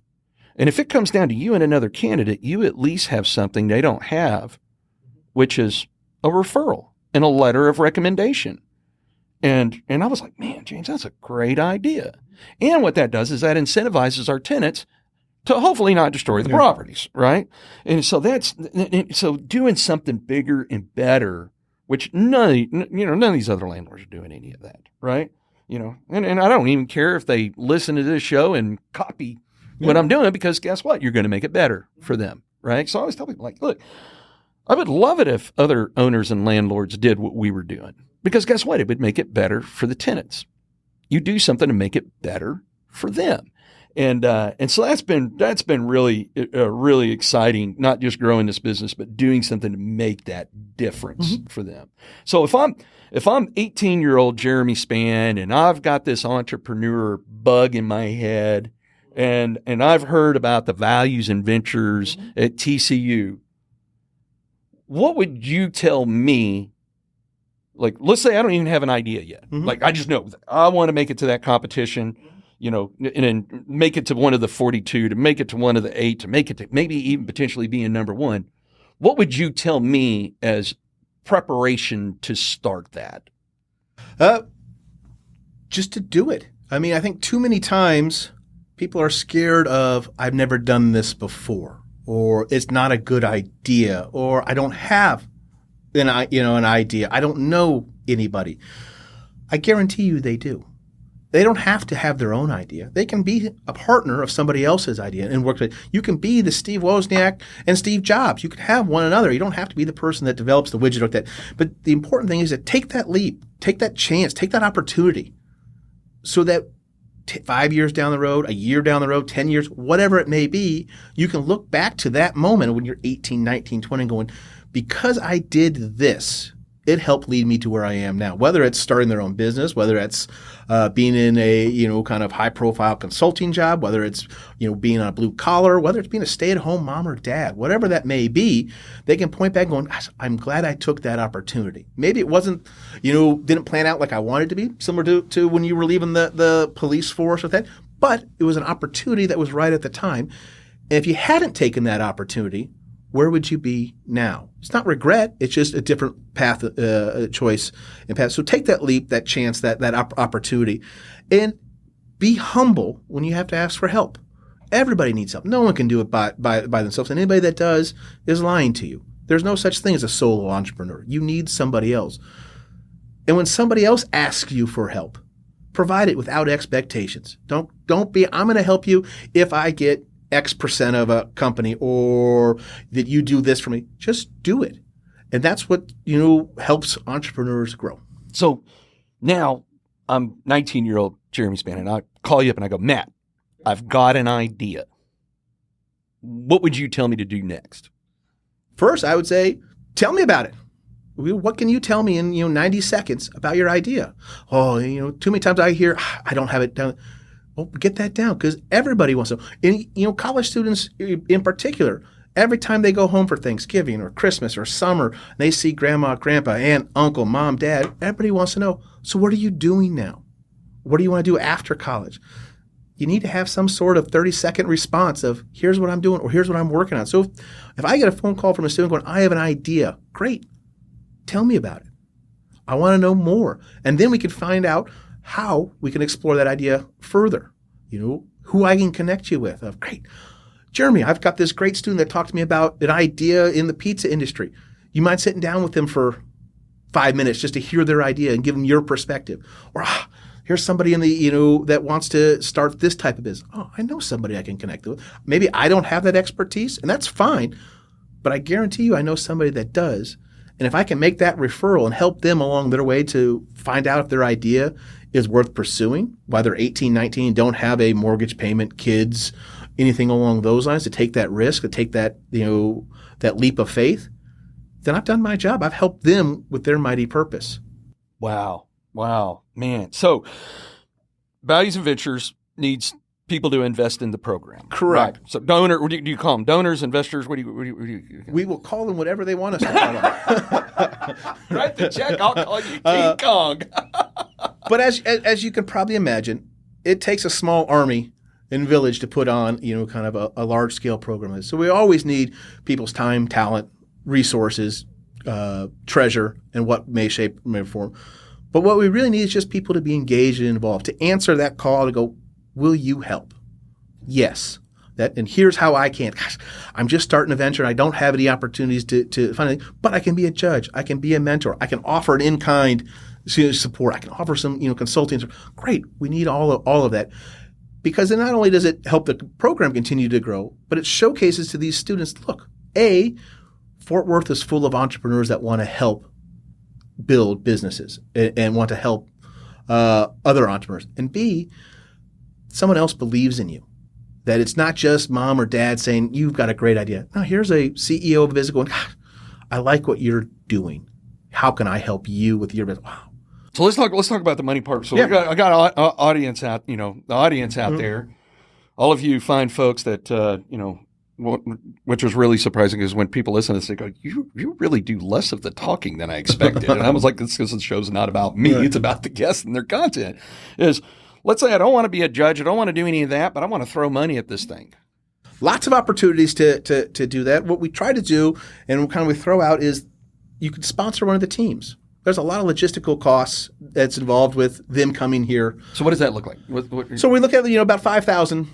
And if it comes down to you and another candidate, you at least have something they don't have, which is a referral and a letter of recommendation. And I was like, man, James, that's a great idea. And what that does is that incentivizes our tenants to hopefully not destroy the properties, right? And so so doing something bigger and better, which none of these other landlords are doing any of that, right? And I don't even care if they listen to this show and copy what I'm doing, because guess what? You're going to make it better for them, right? So I always tell people, like, look, I would love it if other owners and landlords did what we were doing, because guess what? It would make it better for the tenants. You do something to make it better for them. And so that's been really exciting, not just growing this business, but doing something to make that difference for them. So if I'm 18-year-old Jeremy Spann and I've got this entrepreneur bug in my head, and I've heard about the values and ventures at TCU, what would you tell me? Like, let's say I don't even have an idea yet. Like, I just know I want to make it to that competition, and then make it to one of the 42, to make it to one of the 8, to make it to maybe even potentially being number 1. What would you tell me as preparation to start that? Just to do it. I mean, I think too many times people are scared of, I've never done this before, or it's not a good idea, or I don't have an idea. I don't know anybody. I guarantee you they do. They don't have to have their own idea. They can be a partner of somebody else's idea and work with it. You can be the Steve Wozniak and Steve Jobs. You can have one another. You don't have to be the person that develops the widget or that. But the important thing is to take that leap, take that chance, take that opportunity, so that 5 years down the road, a year down the road, 10 years, whatever it may be, you can look back to that moment when you're 18, 19, 20 and going, because I did this, it helped lead me to where I am now. Whether it's starting their own business, whether it's being in a kind of high profile consulting job, whether it's being on a blue collar, whether it's being a stay at home mom or dad, whatever that may be, they can point back going, I'm glad I took that opportunity. Maybe it wasn't, didn't plan out like I wanted to be, similar to when you were leaving the police force or that, but it was an opportunity that was right at the time. And if you hadn't taken that opportunity, where would you be now? It's not regret. It's just a different path, choice and path. So take that leap, that chance, that opportunity, and be humble when you have to ask for help. Everybody needs help. No one can do it by themselves. And anybody that does is lying to you. There's no such thing as a solo entrepreneur. You need somebody else. And when somebody else asks you for help, provide it without expectations. Don't be, I'm going to help you if I get X% of a company, or that you do this for me. Just do it. And that's what, helps entrepreneurs grow. So now I'm 19-year-old Jeremy Spann, and I call you up and I go, Matt, I've got an idea. What would you tell me to do next? First, I would say, tell me about it. What can you tell me in 90 seconds about your idea? Oh, too many times I hear, I don't have it done. Well, get that down, because everybody wants to. And, college students in particular, Every time they go home for Thanksgiving or Christmas or summer, they see grandma, grandpa, aunt, uncle, mom, dad, everybody wants to know, so what are you doing now? What do you want to do after college? You need to have some sort of 30-second response of, here's what I'm doing, or here's what I'm working on. So if I get a phone call from a student going, I have an idea, great, tell me about it. I want to know more. And then we can find out how we can explore that idea further. Who I can connect you with. Great. Jeremy, I've got this great student that talked to me about an idea in the pizza industry. You mind sitting down with them for 5 minutes just to hear their idea and give them your perspective? Or here's somebody in the that wants to start this type of business. Oh, I know somebody I can connect with. Maybe I don't have that expertise, and that's fine. But I guarantee you I know somebody that does. And if I can make that referral and help them along their way to find out if their idea is worth pursuing, while they're 18, 19, don't have a mortgage payment, kids, anything along those lines, to take that risk, to take that, that leap of faith, then I've done my job. I've helped them with their mighty purpose. Wow, man. So Values and Ventures needs people to invest in the program. Correct. Right. So do you call them donors, investors? What do you We will call them whatever they want us to call them. Write the check. I'll call you King Kong. But as you can probably imagine, it takes a small army and village to put on, kind of a large scale program. So we always need people's time, talent, resources, treasure, and what may shape, may form. But what we really need is just people to be engaged and involved, to answer that call, to go, will you help? Yes. And here's how I can. Gosh, I'm just starting a venture and I don't have any opportunities to find anything, but I can be a judge. I can be a mentor. I can offer an in-kind support. I can offer some, consulting. Great. We need all of that, because then not only does it help the program continue to grow, but it showcases to these students, look, Fort Worth is full of entrepreneurs that want to help build businesses and want to help other entrepreneurs. And B, someone else believes in you. That it's not just mom or dad saying, you've got a great idea. No, here's a CEO of a business going, I like what you're doing. How can I help you with your business? Wow. So let's talk about the money part. So Yeah. I got an audience out, the audience out there. All of you fine folks that, which was really surprising is when people listen to this, they go, you really do less of the talking than I expected. And I was like, this because the show's not about me. Right. It's about the guests and their content. Let's say I don't want to be a judge. I don't want to do any of that, but I want to throw money at this thing. Lots of opportunities to do that. What we try to do and kind of we throw out is you could sponsor one of the teams. There's a lot of logistical costs that's involved with them coming here. So what does that look like? So we look at about $5,000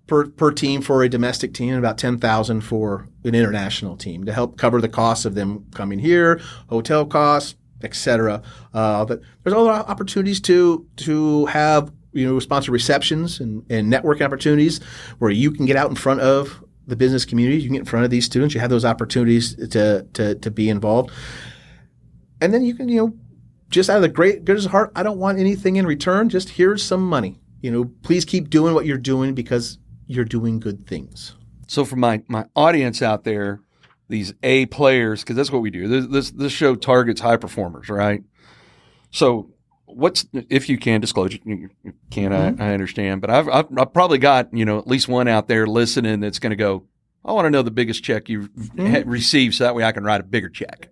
per team for a domestic team, and about $10,000 for an international team to help cover the costs of them coming here, hotel costs, etc. But there's a lot of opportunities to have sponsor receptions and networking opportunities where you can get out in front of the business community. You can get in front of these students. You have those opportunities to be involved, and then you can just out of the goodness of heart, I don't want anything in return. Just here's some money. Please keep doing what you're doing because you're doing good things. So for my audience out there, these A players, because that's what we do. This show targets high performers, right? So if you can disclose, you can, I understand, but I've probably got, at least one out there listening that's going to go, I want to know the biggest check you've received so that way I can write a bigger check.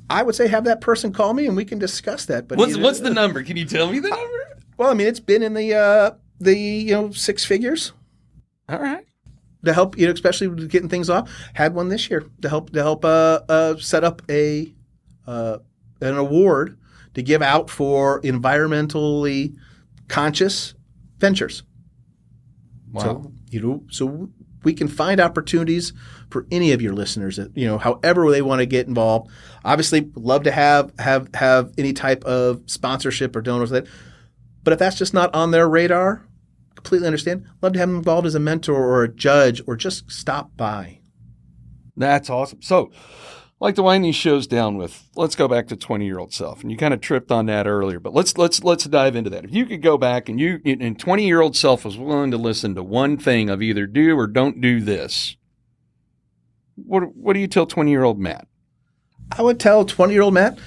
I would say have that person call me and we can discuss that. But what's the number? Can you tell me the number? Well, it's been in the six figures. All right. To help, especially with getting things off. Had one this year to help set up an award to give out for environmentally conscious ventures. Wow. So we can find opportunities for any of your listeners that, however they want to get involved. Obviously, love to have any type of sponsorship or donors that. But if that's just not on their radar, completely understand. Love to have them involved as a mentor or a judge or just stop by. That's awesome. So, like to wind these shows down with, let's go back to 20-year-old self. And you kind of tripped on that earlier, but let's dive into that. If you could go back and 20-year-old self was willing to listen to one thing of either do or don't do this, what do you tell 20-year-old Matt? I would tell 20-year-old Matt,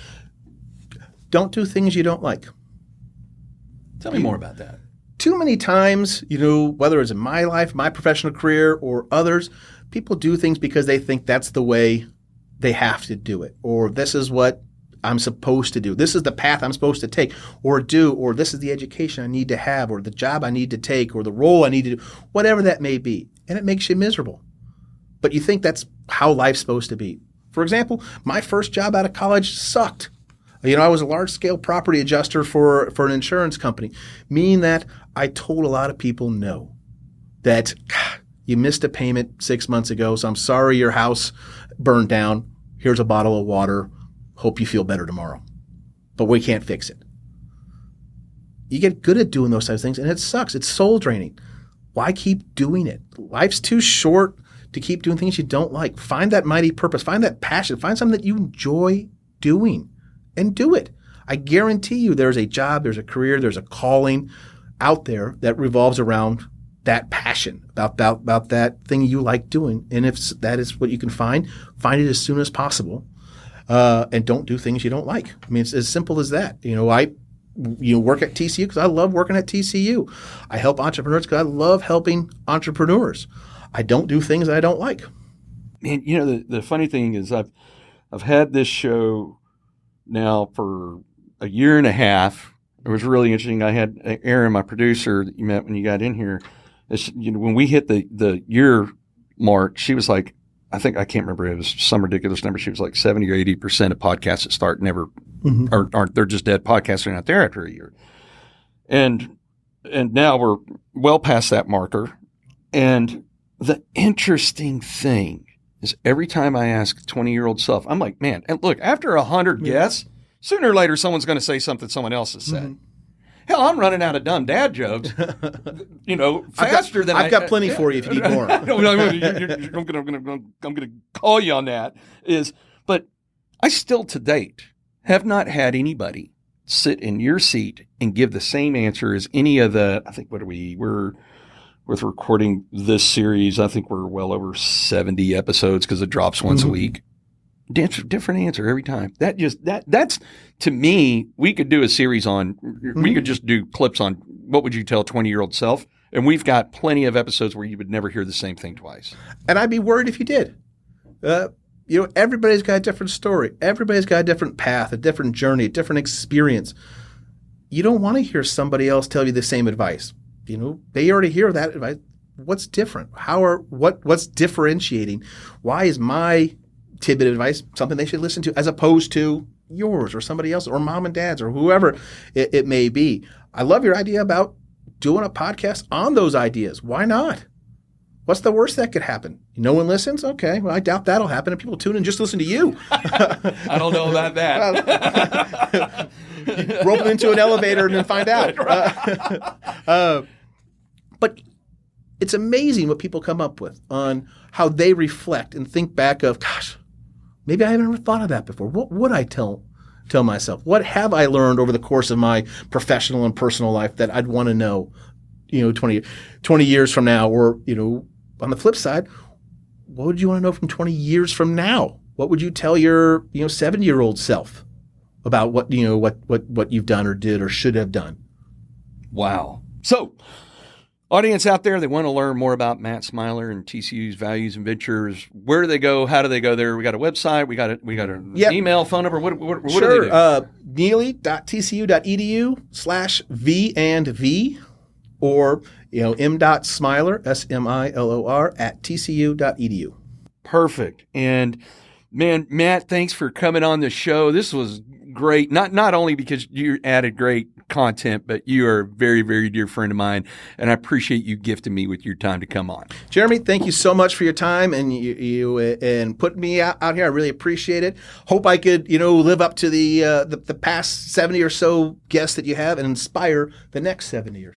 don't do things you don't like. Tell me more about that. too many times, whether it's in my life, my professional career, or others, people do things because they think that's the way they have to do it, or this is what I'm supposed to do. This is the path I'm supposed to take or do, or this is the education I need to have, or the job I need to take, or the role I need to do, whatever that may be. And it makes you miserable. But you think that's how life's supposed to be. For example, my first job out of college sucked. I was a large-scale property adjuster for an insurance company, meaning that I told a lot of people no, that you missed a payment 6 months ago, so I'm sorry your house burned down. Here's a bottle of water. Hope you feel better tomorrow. But we can't fix it. You get good at doing those types of things, and it sucks. It's soul draining. Why keep doing it? Life's too short to keep doing things you don't like. Find that mighty purpose. Find that passion. Find something that you enjoy doing and do it. I guarantee you there's a job, there's a career, there's a calling out there that revolves around that passion, about that thing you like doing. And if that is what you can find it as soon as possible. And don't do things you don't like. I mean, it's as simple as that. I work at TCU because I love working at TCU. I help entrepreneurs because I love helping entrepreneurs. I don't do things that I don't like. And the funny thing is I've had this show now for a year and a half. It was really interesting. I had Aaron, my producer that you met when you got in here. When we hit the year mark, she was like, I can't remember. It was some ridiculous number. She was like 70 or 80% of podcasts that start never aren't. They're just dead. Podcasts are not there after a year. And now we're well past that marker. And the interesting thing is every time I ask 20-year-old self, I'm like, man, and look, after 100 guests, sooner or later someone's going to say something someone else has said. Hell, I'm running out of dumb dad jokes, faster than I've got plenty for you if you need more. I'm going to call you on that. But I still to date have not had anybody sit in your seat and give the same answer as any of the, I think, we're with recording this series, I think we're well over 70 episodes because it drops once a week. Different answer every time. That's to me, we could do a series on, we could just do clips on what would you tell 20-year-old self? And we've got plenty of episodes where you would never hear the same thing twice. And I'd be worried if you did. Everybody's got a different story. Everybody's got a different path, a different journey, a different experience. You don't want to hear somebody else tell you the same advice. They already hear that advice. What's different? What's differentiating? Why is my tidbit of advice something they should listen to as opposed to yours or somebody else or mom and dad's or whoever it may be? I love your idea about doing a podcast on those ideas. Why not? What's the worst that could happen? No one listens? Okay, well, I doubt that'll happen. And people tune in just to listen to you. I don't know about that. Rope them into an elevator and then find out. But it's amazing what people come up with on how they reflect and think back of, gosh, maybe I haven't ever thought of that before. What would I tell myself? What have I learned over the course of my professional and personal life that I'd want to know, 20 years from now? Or, on the flip side, what would you want to know from 20 years from now? What would you tell your, 70-year-old self about what you've done or did or should have done? Wow. So, audience out there, they want to learn more about Matt Smilor and TCU's Values and Ventures. Where do they go? How do they go there? We got a website. We got an email, phone number. What do they do? Neely.tcu.edu/V&V or m.smilor, SMILOR @tcu.edu. Perfect. And man, Matt, thanks for coming on the show. This was great. Not only because you added great content, but you are a very, very dear friend of mine, and I appreciate you gifting me with your time to come on. Jeremy, thank you so much for your time and you and putting me out here. I really appreciate it. Hope I could, live up to the past 70 or so guests that you have and inspire the next 70 or